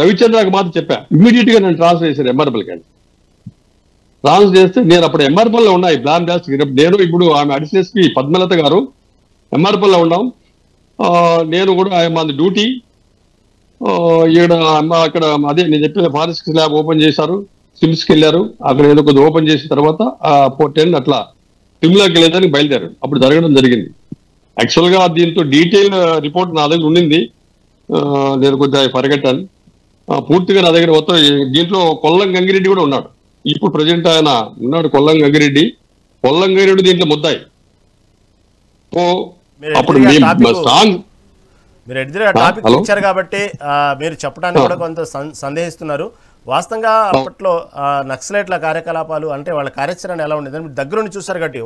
రవిచంద్రకు మాత్రం చెప్పా. ఇమ్మీడియట్ గా నేను ట్రాన్స్ఫర్ చేశాను ఎంఆర్ఎల్ కానీ. ట్రాన్స్ఫర్ చేస్తే నేను అప్పుడు ఎంఆర్ఎల్ లో ఉన్నా. ఈ ప్లాన్ బ్లాస్ట్ నేను ఇప్పుడు ఆమె అడిషనల్ ఎస్పీ పద్మలత గారు ఎంఆర్ఎల్ లో ఉన్నాం. నేను కూడా ఐఎమ్ ఆన్ ది డ్యూటీ. అక్కడ అదే నేను చెప్పిన ఫారెస్ట్ ల్యాబ్ ఓపెన్ చేశారు. సిమ్స్కి వెళ్ళారు. అక్కడ ఏదో కొద్దిగా ఓపెన్ చేసిన తర్వాత 10 అట్లా సిమ్లాకి వెళ్ళేదానికి బయలుదేరారు. అప్పుడు జరగడం జరిగింది. యాక్చువల్ గా దీంతో డీటెయిల్ రిపోర్ట్ నా దగ్గర ఉండింది. నేను కొంచెం పరిగెట్టాను. పూర్తిగా నా దగ్గర మొత్తం దీంట్లో కొల్లం గంగిరెడ్డి కూడా ఉన్నాడు. ఇప్పుడు ప్రజెంట్ ఆయన ఉన్నాడు కొల్లం గంగిరెడ్డి. దీంట్లో ముద్దాయి. సో అప్పుడు స్ట్రాంగ్ మీరు ఎదురుగా టాపిక్ ఇచ్చారు కాబట్టి మీరు చెప్పడానికి కూడా కొంత సందేహిస్తున్నారు. వాస్తవంగా అప్పట్లో నక్సలైట్ల కార్యకలాపాలు అంటే వాళ్ళ కార్యాచరణ ఎలా ఉండేది మీరు దగ్గరుండి చూసారు కాబట్టి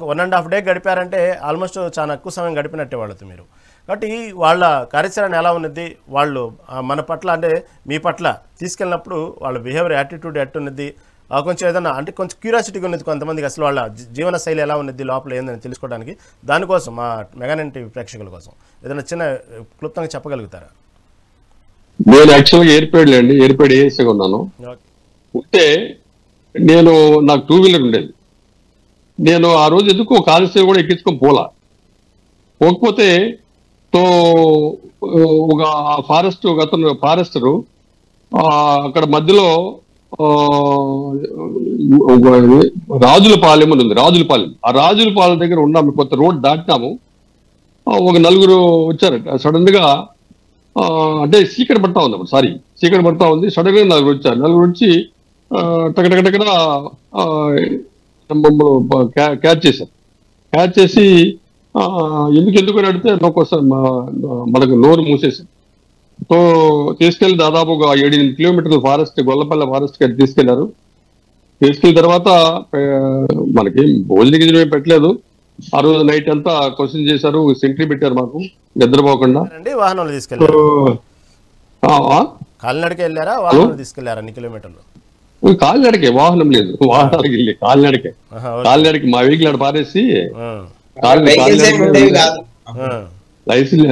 1.5 డే గడిపారంటే ఆల్మోస్ట్ చాలా ఎక్కువ సమయం గడిపినట్టే వాళ్ళతో మీరు. కాబట్టి వాళ్ళ కార్యాచరణ ఎలా ఉన్నది, వాళ్ళు మన పట్ల అంటే మీ పట్ల తీసుకెళ్ళినప్పుడు వాళ్ళ బిహేవియర్ యాటిట్యూడ్ ఎట్టున్నది కొంచెం ఏదన్నా అంటే కొంచెం క్యూరియాసిటీగా ఉన్నది కొంతమందికి అసలు వాళ్ళ జీవన శైలి ఎలా ఉన్నది లోపల ఏందని తెలుసుకోవడానికి. దానికోసం మా మెగానైన్ టీవీ ప్రేక్షకుల కోసం ఏదైనా చిన్న క్లుప్తంగా చెప్పగలుగుతారా? నేను యాక్చువల్గా ఎయిర్పోర్ట్ ఏఎస్గా ఉన్నాను. ఉంటే నాకు 2 వీలర్ ఉండేది. నేను ఆ రోజు ఎందుకు కానిస్టేబుల్ కూడా ఎక్కించుకొని పోకపోతే ఒక ఫారెస్టరు అక్కడ మధ్యలో రాజులపాలెం అని ఉంది. ఆ రాజులపాలెం దగ్గర ఉన్నాము. కొత్త రోడ్ దాటినాము. ఒక 4 వచ్చారు సడన్ గా. అంటే చీకటి పడతా ఉంది. సడన్ గా 4 వచ్చారు. 4 వచ్చి టకటకటకన క్యాచ్ చేసి ఎందుకు అని అడిగితే మనకు నోరు మూసేసి తీసుకెళ్లి దాదాపు ఒక 7-8 కిలోమీటర్ల గొల్లపల్లె ఫారెస్ట్ కి తీసుకెళ్లారు. తీసుకెళ్ళిన తర్వాత మనకి భోజనం పెట్టలేదు. ఆ రోజు నైట్ అంతా క్వశ్చన్ చేశారు. సెంట్రీ పెట్టారు మాకు నిద్రపోకుండా. వాహనంలో తీసుకెళ్లారు. కాలినడక వెళ్ళారా వాహనంలో తీసుకెళ్లారా? అన్ని కిలోమీటర్లు కాలినడకే, వాహనం లేదు. వాహనాలకి వెళ్ళి కాలినడకి మా వెహికల్ ఆడ పారేసి లైసెన్స్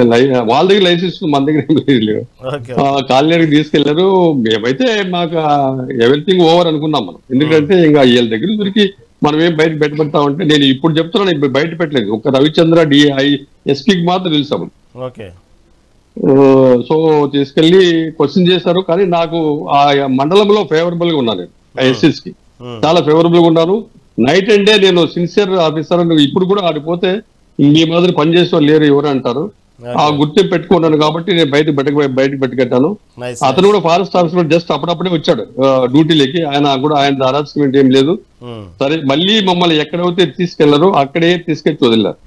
వాళ్ళ దగ్గర లైసెన్స్ మన దగ్గర కాలినడకి తీసుకెళ్లారు. మేమైతే మాకు ఎవ్రీథింగ్ ఓవర్ అనుకున్నాం మనం. ఎందుకంటే ఇంకా వీళ్ళ దగ్గర దొరికి మనం ఏం బయట పెట్టమంటామంటే నేను ఇప్పుడు చెప్తున్నాను బయట పెట్టలేదు. ఒక రవిచంద్ర ఎస్పీకి మాత్రం తెలుసాము. సో తీసుకెళ్లి క్వశ్చన్ చేశారు. కానీ నాకు ఆ మండలంలో ఫేవరబుల్ గా ఉన్నాను. ఎస్ఎస్ కి చాలా ఫేవరబుల్ గా ఉన్నాను. నైట్ అండ్ డే నేను సిన్సియర్ ఆఫీసర్. ఇప్పుడు కూడా ఆడిపోతే మీ మాదిరి పనిచేసే వాళ్ళు లేరు ఎవరు అంటారు. ఆ గుర్తింపు పెట్టుకున్నాను కాబట్టి నేను బయటకు పెట్టుకెట్టాను. అతను కూడా ఫారెస్ట్ ఆఫీసర్ జస్ట్ అప్పుడప్పుడే వచ్చాడు డ్యూటీలకి. ఆయన అరాచ్మెంట్ ఏం లేదు. సరే మళ్ళీ మమ్మల్ని ఎక్కడైతే తీసుకెళ్లారో అక్కడే తీసుకెళ్లి వదిలారు.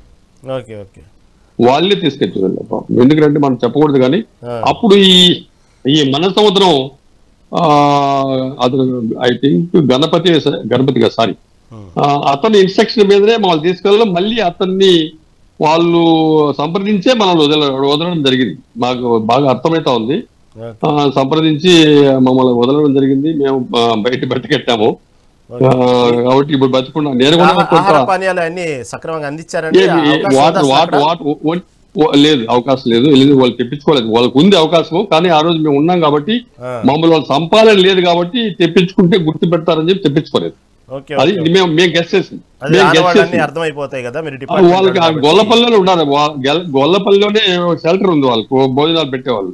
వాళ్ళే తీసుకెళ్లి వదిలారు. ఎందుకంటే మనం చెప్పకూడదు. కానీ అప్పుడు ఈ మన సంవత్సరం అతను ఐ థింక్ గణపతిగా సారీ అతని ఇన్స్ట్రక్షన్ మీదనే మమ్మల్ని తీసుకెళ్ళడం. మళ్ళీ అతన్ని వాళ్ళు సంప్రదించే మనల్ని వదలడం జరిగింది. మాకు బాగా అర్థమైతా ఉంది. సంప్రదించి మమ్మల్ని వదలడం జరిగింది. మేము బయట బతికెట్టాము కాబట్టి ఇప్పుడు బతుకున్నా. నేను లేదు, అవకాశం లేదు. వాళ్ళు తెప్పించుకోలేదు. వాళ్ళకు ఉంది అవకాశం. కానీ ఆ రోజు మేము ఉన్నాం కాబట్టి మమ్మల్ని వాళ్ళు సంపాదన లేదు కాబట్టి తెప్పించుకుంటే గుర్తు పెడతారని చెప్పి తెప్పించుకోలేదు. అది మేము గెస్ చేసింది. వాళ్ళకి గొల్లపల్లిలోనే ఉన్నారు. గొల్లపల్లిలోనే షెల్టర్ ఉంది. వాళ్ళకు భోజనాలు పెట్టేవాళ్ళు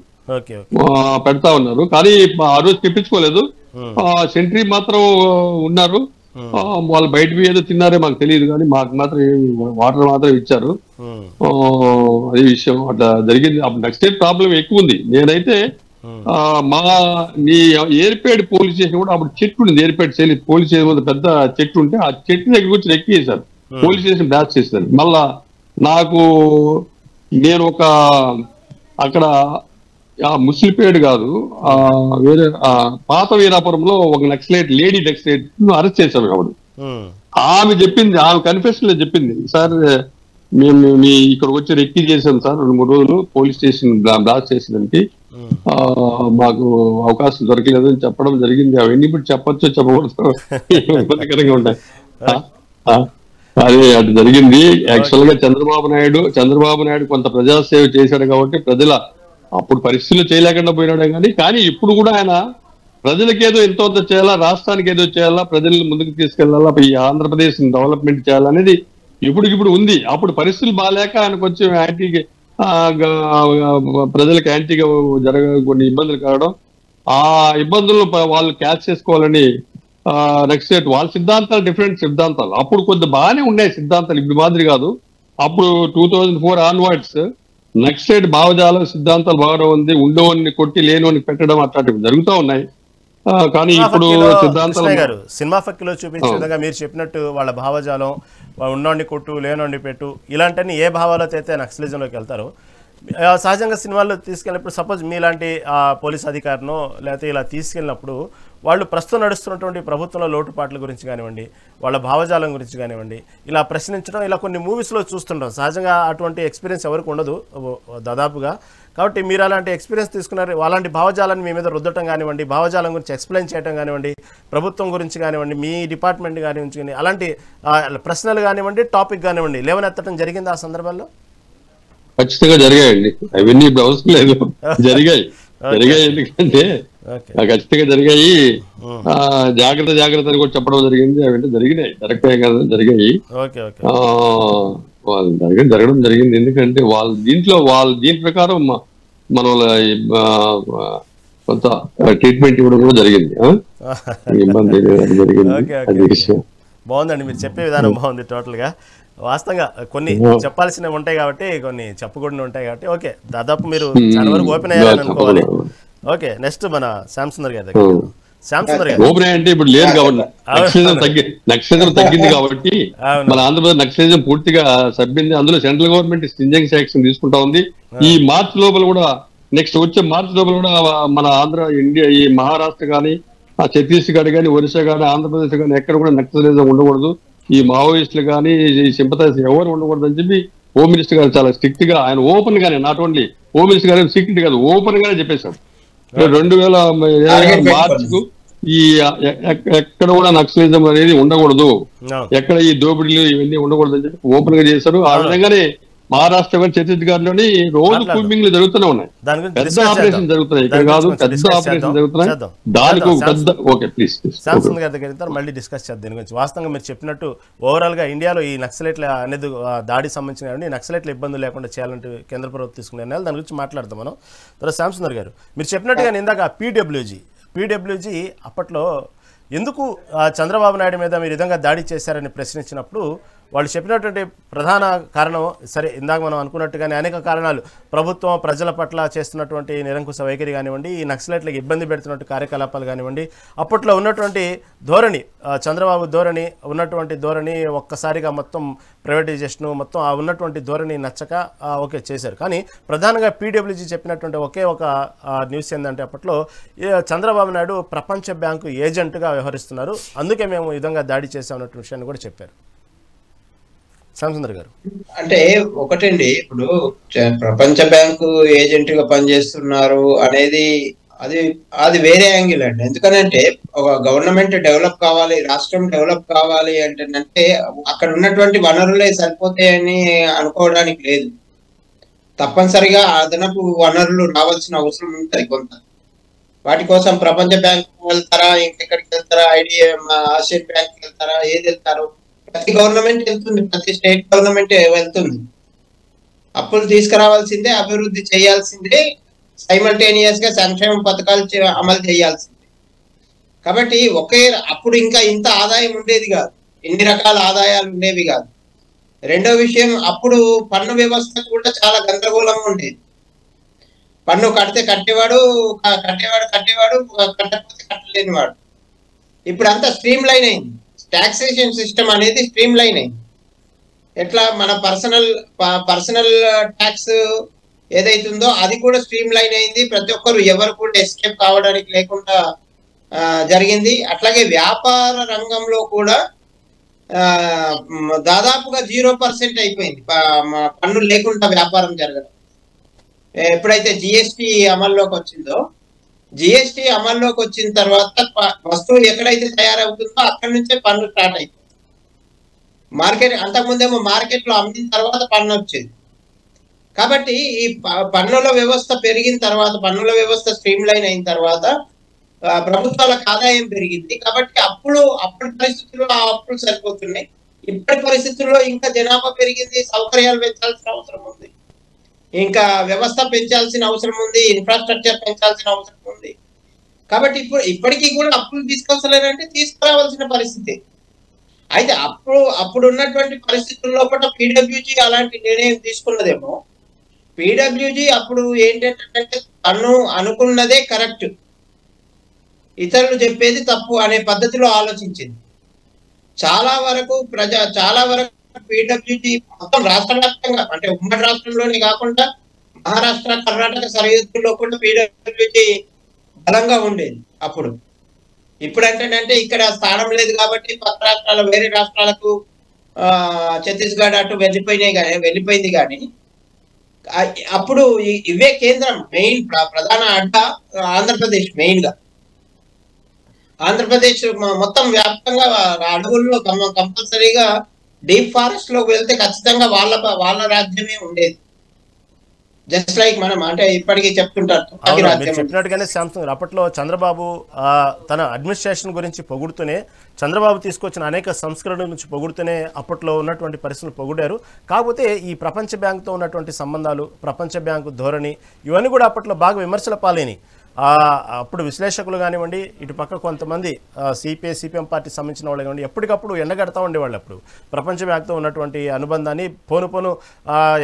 పెడతా ఉన్నారు. కానీ ఆ రోజు తెప్పించుకోలేదు. సెంట్రీ మాత్రం ఉన్నారు. వాళ్ళు బయట ఏదో తిన్నారే మాకు తెలియదు, కానీ మాకు మాత్రం వాటర్ మాత్రం ఇచ్చారు. అదే విషయం అట్లా జరిగింది. అప్పుడు నెక్స్ట్ ప్రాబ్లం ఎక్కువ ఉంది. నేనైతే నీ ఏర్పేడు పోలీస్ స్టేషన్ కూడా అప్పుడు చెట్టు ఉంది, ఏర్పేట పోలీస్ స్టేషన్ మీద పెద్ద చెట్టు ఉంటే ఆ చెట్టు దగ్గర వచ్చి ఎక్కి చేశారు, పోలీస్ స్టేషన్ బ్లాస్ట్ చేశారు. మళ్ళా నాకు నేను అక్కడ ముస్లింపేట కాదు, వేరే పాత వీరాపురంలో ఒక నక్సలైట్, లేడీ నక్సలైట్ అరెస్ట్ చేశారు. కాబట్టి ఆమె చెప్పింది, ఆమె కన్ఫెషన్ లో చెప్పింది, సార్ మేము ఇక్కడికి వచ్చి రెక్కి చేసాం సార్ 2-3 రోజులు పోలీస్ స్టేషన్ బ్లాస్ట్ చేసేదానికి, మాకు అవకాశం దొరకలేదు అని చెప్పడం జరిగింది. అవన్నీ ఇప్పుడు చెప్పొచ్చో చెప్పకూడదు, ఇబ్బందికరంగా ఉంటాయి. అదే అటు జరిగింది. యాక్చువల్ గా చంద్రబాబు నాయుడు కొంత ప్రజాసేవ చేశాడు కాబట్టి ప్రజల అప్పుడు పరిస్థితులు చేయలేకుండా పోయినాడే, కానీ ఇప్పుడు కూడా ఆయన ప్రజలకు ఏదో ఎంతో చేయాలా, రాష్ట్రానికి ఏదో చేయాలా, ప్రజల్ని ముందుకు తీసుకెళ్లాలా, ఈ ఆంధ్రప్రదేశ్ డెవలప్మెంట్ చేయాలనేది ఇప్పుడికిప్పుడు ఉంది. అప్పుడు పరిస్థితులు బాగాలేక ఆయన కొంచెం యాంటీగా ప్రజలకు యాంటీగా కొన్ని ఇబ్బందులు కావడం, ఆ ఇబ్బందులు వాళ్ళు క్యాచ్ చేసుకోవాలని నెక్స్ట్ వాళ్ళ సిద్ధాంతాలు డిఫరెంట్ సిద్ధాంతాలు. అప్పుడు కొంచెం బాగానే ఉన్నాయి సిద్ధాంతాలు, ఇప్పుడు మాదిరి కాదు. అప్పుడు 2004 ఆన్వర్డ్స్ నెక్స్ట్ భావజాలం సిద్ధాంతాలు బాగా ఉంది, ఉండేవాడిని కొట్టి లేనివాడిని పెట్టడం అట్లాంటివి జరుగుతూ ఉన్నాయి. కానీ ఇప్పుడు సిద్ధాంతాలు గారు సినిమా ఫక్కిలో చూపించే విధంగా మీరు చెప్పినట్టు వాళ్ళ భావజాలం, ఉన్నోడిని కొట్టు లేనోడిని పెట్టు, ఇలాంటివన్నీ ఏ భావాలతో అయితే నక్సలిజంలోకి వెళ్తారో సహజంగా సినిమాల్లో తీసుకెళ్ళినప్పుడు, సపోజ్ మీలాంటి పోలీస్ అధికారినో లేకపోతే ఇలా తీసుకెళ్ళినప్పుడు వాళ్ళు ప్రస్తుతం నడుస్తున్నటువంటి ప్రభుత్వంలో లోటుపాట్ల గురించి కానివ్వండి, వాళ్ళ భావజాలం గురించి కానివ్వండి, ఇలా ప్రశ్నించడం ఇలా కొన్ని మూవీస్లో చూస్తుంటాం. సహజంగా అటువంటి ఎక్స్పీరియన్స్ ఎవరికి ఉండదు దాదాపుగా. కాబట్టి మీరు అలాంటి ఎక్స్పీరియన్స్ తీసుకున్నారు, అలాంటి భావజాలాన్ని మీ మీద రుద్దటం కానివ్వండి, భావజాలం గురించి ఎక్స్ప్లెయిన్ చేయడం కానివ్వండి, ప్రభుత్వం గురించి కానివ్వండి, మీ డిపార్ట్మెంట్ కానివ్వండి, అలాంటి ప్రశ్నలు కానివ్వండి, టాపిక్ కానివ్వండి లేవనెత్తడం జరిగింది ఆ సందర్భంలో? ఖచ్చితంగా జరిగాయండి, అవన్నీ ఇప్పుడు అవసరం లేదు, జరిగాయి. ఎందుకంటే ఖచ్చితంగా జరిగాయి. జాగ్రత్త అని కూడా చెప్పడం జరిగింది. అవన్నీ జరిగినాయి, కరెక్టే కదా, జరిగాయి. జరగడం జరిగింది. ఎందుకంటే వాళ్ళ దీని ప్రకారం మన కొంత ట్రీట్మెంట్ ఇవ్వడం కూడా జరిగింది. ఇబ్బంది జరిగింది. బాగుందండి, మీరు చెప్పే విధానం బాగుంది. టోటల్ గా వాస్తవంగా కొన్ని చెప్పాల్సినవి ఉంటాయి కాబట్టి, కొన్ని చెప్పకూడని ఉంటాయి కాబట్టి, ఓకే దాదాపు మీరు చాలా వరకు ఓపెన్ అయ్యారని అనుకోవాలి. ఓకే, నెక్స్ట్ మన శ్యామసుందర్ గారి దగ్గర. శ్యామసుందర్ గారు ఓపెన్ అంటే ఇప్పుడు లేదు కాబట్టి, నక్సలిజం తగ్గింది కాబట్టి మన ఆంధ్రప్రదేశ్ నక్సలిజం పూర్తిగా సభ్యుంది. అందులో సెంట్రల్ గవర్నమెంట్ స్ట్రింజెంట్ యాక్షన్ తీసుకుంటా ఉంది. ఈ మార్చ్ లోపల కూడా, నెక్స్ట్ వచ్చే మార్చ్ లోపల కూడా మన ఇండియా, ఈ మహారాష్ట్ర కానీ, ఛత్తీస్గఢ్ కానీ, ఒరిస్సా కానీ, ఆంధ్రప్రదేశ్ కానీ ఎక్కడ కూడా నక్సలిజం ఉండకూడదు, ఈ మావోయిస్టులు కానీ, ఈ సింపథైజ్ ఎవరు ఉండకూడదు అని చెప్పి హోమ్ మినిస్టర్ గారు చాలా స్ట్రిక్ట్ గా, ఆయన ఓపెన్ గానే, నాట్ ఓన్లీ హోమ్ మినిస్టర్ గారు సీక్రెట్ కాదు, ఓపెన్ గానే చెప్పేశారు. 2020 మార్చికు ఈ ఎక్కడ కూడా నక్సలిజం అనేది ఉండకూడదు, ఎక్కడ ఈ దోపిడీలు ఇవన్నీ ఉండకూడదు అని చెప్పి ఓపెన్ గా చేశారు. ఆ విధంగానే మహారాష్ట్ర ఛత్తీస్గఢ్ లోని రోజు కూల్మింగ్లు జరుగుతూనే ఉన్నాయి, పెద్ద ఆపరేషన్ జరుగుతున్నాయి. ఇక్కడ కాదు, పెద్ద ఆపరేషన్ జరుగుతున్నాయి. దానికి పెద్ద ఓకే ప్లీజ్ శాంసన్ గారి దగ్గర మళ్ళీ డిస్కస్ చేద్దాం దీని గురించి. వాస్తవంగా మీరు చెప్పినట్టు ఓవరాల్ గా ఇండియాలో ఈ నక్సలైట్ల అనేది దాడికి సంబంధించిన నక్సలైట్ల ఇబ్బందులు లేకుండా చేయాలంటే కేంద్ర ప్రభుత్వం తీసుకునే నిర్ణయాలు, దాని గురించి మాట్లాడతాం మనం. తర్వాత శాంసన్ గారు మీరు చెప్పినట్టుగా ఇందాక పీడబ్ల్యూజీ అప్పట్లో ఎందుకు చంద్రబాబు నాయుడు మీద మీరు విధంగా దాడి చేశారని ప్రశ్నించినప్పుడు వాళ్ళు చెప్పినటువంటి ప్రధాన కారణం, సరే ఇందాక మనం అనుకున్నట్టుగానే అనేక కారణాలు, ప్రభుత్వం ప్రజల పట్ల చేస్తున్నటువంటి నిరంకుశ వైఖరి కానివ్వండి, ఈ నక్సలైట్లకు ఇబ్బంది పెడుతున్నట్టు కార్యకలాపాలు కానివ్వండి, అప్పట్లో ఉన్నటువంటి ధోరణి, చంద్రబాబు ఉన్నటువంటి ధోరణి ఒక్కసారిగా మొత్తం ప్రైవేటైజేషను, మొత్తం ఆ ఉన్నటువంటి ధోరణి నచ్చక ఓకే చేశారు. కానీ ప్రధానంగా పీడబ్ల్యూజీ చెప్పినటువంటి ఒకే ఒక న్యూస్ ఏంటంటే, అప్పట్లో చంద్రబాబు నాయుడు ప్రపంచ బ్యాంకు ఏజెంట్గా వ్యవహరిస్తున్నారు, అందుకే మేము ఈ విధంగా దాడి చేసామన్నటువంటి విషయాన్ని కూడా చెప్పారు. శ్యామసుందర్ గారు అంటే ఒకటండి, ఇప్పుడు ప్రపంచ బ్యాంకు ఏజెంట్ గా పనిచేస్తున్నారు అనేది అది వేరే యాంగిల్ అండి. ఎందుకనంటే ఒక గవర్నమెంట్ డెవలప్ కావాలి, రాష్ట్రం డెవలప్ కావాలి అంటే అక్కడ ఉన్నటువంటి వనరులే సరిపోతాయని అనుకోవడానికి లేదు. తప్పనిసరిగా అదనపు వనరులు రావాల్సిన అవసరం ఉంటుంది కొంత. వాటి కోసం ప్రపంచ బ్యాంకు వెళ్తారా, ఇంకెక్కడికి వెళ్తారా, ఆసియన్ బ్యాంక్ వెళ్తారా, ఏది వెళ్తారు, ప్రతి గవర్నమెంట్ వెళ్తుంది, ప్రతి స్టేట్ గవర్నమెంట్ వెళ్తుంది. అప్పులు తీసుకురావాల్సిందే, అభివృద్ధి చేయాల్సిందే, సైమల్టేనియస్ గా సంక్షేమ పథకాలు అమలు చేయాల్సిందే. కాబట్టి అప్పుడు ఇంకా ఇంత ఆదాయం ఉండేది కాదు, ఇన్ని రకాల ఆదాయాలు ఉండేవి కాదు. రెండో విషయం, అప్పుడు పన్ను వ్యవస్థ కూడా చాలా గందరగోళంగా ఉండేది. పన్ను కడితే కట్టేవాడు, కట్టకపోతే కట్టలేనివాడు. ఇప్పుడు అంతా స్ట్రీమ్ లైన్ అయింది. టాక్సేషన్ సిస్టమ్ అనేది స్ట్రీమ్ లైన్ అయింది. ఎట్లా మన పర్సనల్ ట్యాక్స్ ఏదైతుందో అది కూడా స్ట్రీమ్ లైన్ అయింది. ప్రతి ఒక్కరు ఎవరు కూడా ఎస్కేప్ కావడానికి లేకుండా జరిగింది. అట్లాగే వ్యాపార రంగంలో కూడా దాదాపుగా 0% అయిపోయింది పన్నులు లేకుండా వ్యాపారం జరగడం. ఎప్పుడైతే జిఎస్టి అమల్లోకి వచ్చిందో, జిఎస్టి అమల్లోకి వచ్చిన తర్వాత వస్తువు ఎక్కడైతే తయారవుతుందో అక్కడి నుంచే పన్ను స్టార్ట్ అయిపోయింది. అంతకుముందేమో మార్కెట్లో అమ్మిన తర్వాత పన్ను వచ్చేది. కాబట్టి ఈ పన్నుల వ్యవస్థ పెరిగిన తర్వాత, పన్నుల వ్యవస్థ స్ట్రీమ్ లైన్ అయిన తర్వాత ప్రభుత్వాలకు ఆదాయం పెరిగింది. కాబట్టి అప్పటి పరిస్థితుల్లో ఆ అప్పులు సరిపోతున్నాయి. ఇప్పటి పరిస్థితుల్లో ఇంకా జనాభా పెరిగింది, సౌకర్యాలు పెంచాల్సిన అవసరం ఉంది, ఇంకా వ్యవస్థ పెంచాల్సిన అవసరం ఉంది, ఇన్ఫ్రాస్ట్రక్చర్ పెంచాల్సిన అవసరం ఉంది. కాబట్టి ఇప్పటికీ కూడా అప్పులు తీసుకొస్తలేరంటే తీసుకురావాల్సిన పరిస్థితి. అయితే అప్పుడు ఉన్నటువంటి పరిస్థితుల్లో కూడా పీడబ్ల్యూజీ అలాంటి నిర్ణయం తీసుకున్నదేమో. పీడబ్ల్యూజీ అప్పుడు ఏంటంటే తను అనుకున్నదే కరెక్ట్, ఇతరులు చెప్పేది తప్పు అనే పద్ధతిలో ఆలోచించింది. చాలా వరకు పీడబ్ల్యూజీ మొత్తం రాష్ట్ర వ్యాప్తంగా, అంటే ఉమ్మడి రాష్ట్రంలోనే కాకుండా మహారాష్ట్ర, కర్ణాటక సరిహద్దుల్లో కూడా పీడబ్ల్యూజీ బలంగా ఉండేది అప్పుడు. ఇప్పుడు అంటే ఇక్కడ స్థానం లేదు కాబట్టి పక్క రాష్ట్రాల, వేరే రాష్ట్రాలకు ఛత్తీస్గఢ్ అటు వెళ్ళిపోయింది కానీ అప్పుడు ఇవే కేంద్రం, మెయిన్ ప్రధాన అడ్డా ఆంధ్రప్రదేశ్. మెయిన్ గా ఆంధ్రప్రదేశ్ మొత్తం వ్యాప్తంగా అడవుల్లో కంపల్సరీగా డీప్ ఫారెస్ట్ లోకి వెళ్తే ఖచ్చితంగా వాళ్ళ రాజ్యమే ఉండేది. జస్ట్ లైక్ మనం అంటే ఇప్పటికీ చెప్తుంటారు. చెప్పినట్టుగానే శాంసంగ్ అప్పట్లో చంద్రబాబు తన అడ్మినిస్ట్రేషన్ గురించి పొగుడుతూనే, చంద్రబాబు తీసుకొచ్చిన అనేక సంస్కరణల గురించి పొగుడుతూనే అప్పట్లో ఉన్నటువంటి పరిస్థితులు పొగిడారు. కాకపోతే ఈ ప్రపంచ బ్యాంకుతో ఉన్నటువంటి సంబంధాలు, ప్రపంచ బ్యాంకు ధోరణి, ఇవన్నీ కూడా అప్పట్లో బాగా విమర్శల పాలేని. అప్పుడు విశ్లేషకులు కానివ్వండి, ఇటు పక్క కొంతమంది సిపిఎం పార్టీకి సంబంధించిన వాళ్ళు కానివ్వండి, ఎప్పటికప్పుడు ఎండగడతా ఉండేవాళ్ళు. అప్పుడు ప్రపంచ బ్యాంకుతో ఉన్నటువంటి అనుబంధాన్ని పోను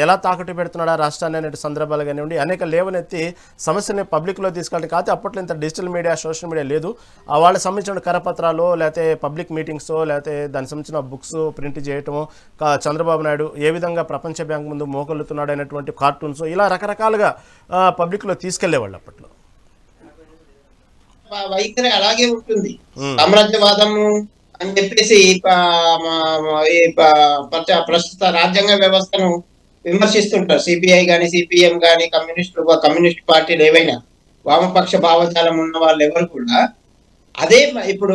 ఎలా తాకట్టు పెడుతున్నాడా రాష్ట్రాన్ని అనే సందర్భాలు కానివ్వండి, అనేక లేవనెత్తి సమస్యని పబ్లిక్లో తీసుకెళ్ళి. కాకపోతే అప్పట్లో ఇంత డిజిటల్ మీడియా, సోషల్ మీడియా లేదు. వాళ్ళకి సంబంధించిన కరపత్రాలు, లేకపోతే పబ్లిక్ మీటింగ్స్, లేకపోతే దానికి సంబంధించిన బుక్స్ ప్రింట్ చేయటము, చంద్రబాబు నాయుడు ఏ విధంగా ప్రపంచ బ్యాంకు ముందు మోకలుతున్నాడు అనేటువంటి కార్టూన్స్, ఇలా రకరకాలుగా పబ్లిక్లో తీసుకెళ్లేవాళ్ళు అప్పట్లో. వైఖరి అలాగే ఉంటుంది. సామ్రాజ్యవాదము అని చెప్పేసి ప్రస్తుత రాజ్యాంగ వ్యవస్థను విమర్శిస్తుంటారు. సిపిఐ గాని, సిపిఎం గాని, కమ్యూనిస్ట్ పార్టీలు ఏవైనా, వామపక్ష భావజాలం ఉన్న వాళ్ళు ఎవరు కూడా అదే ఇప్పుడు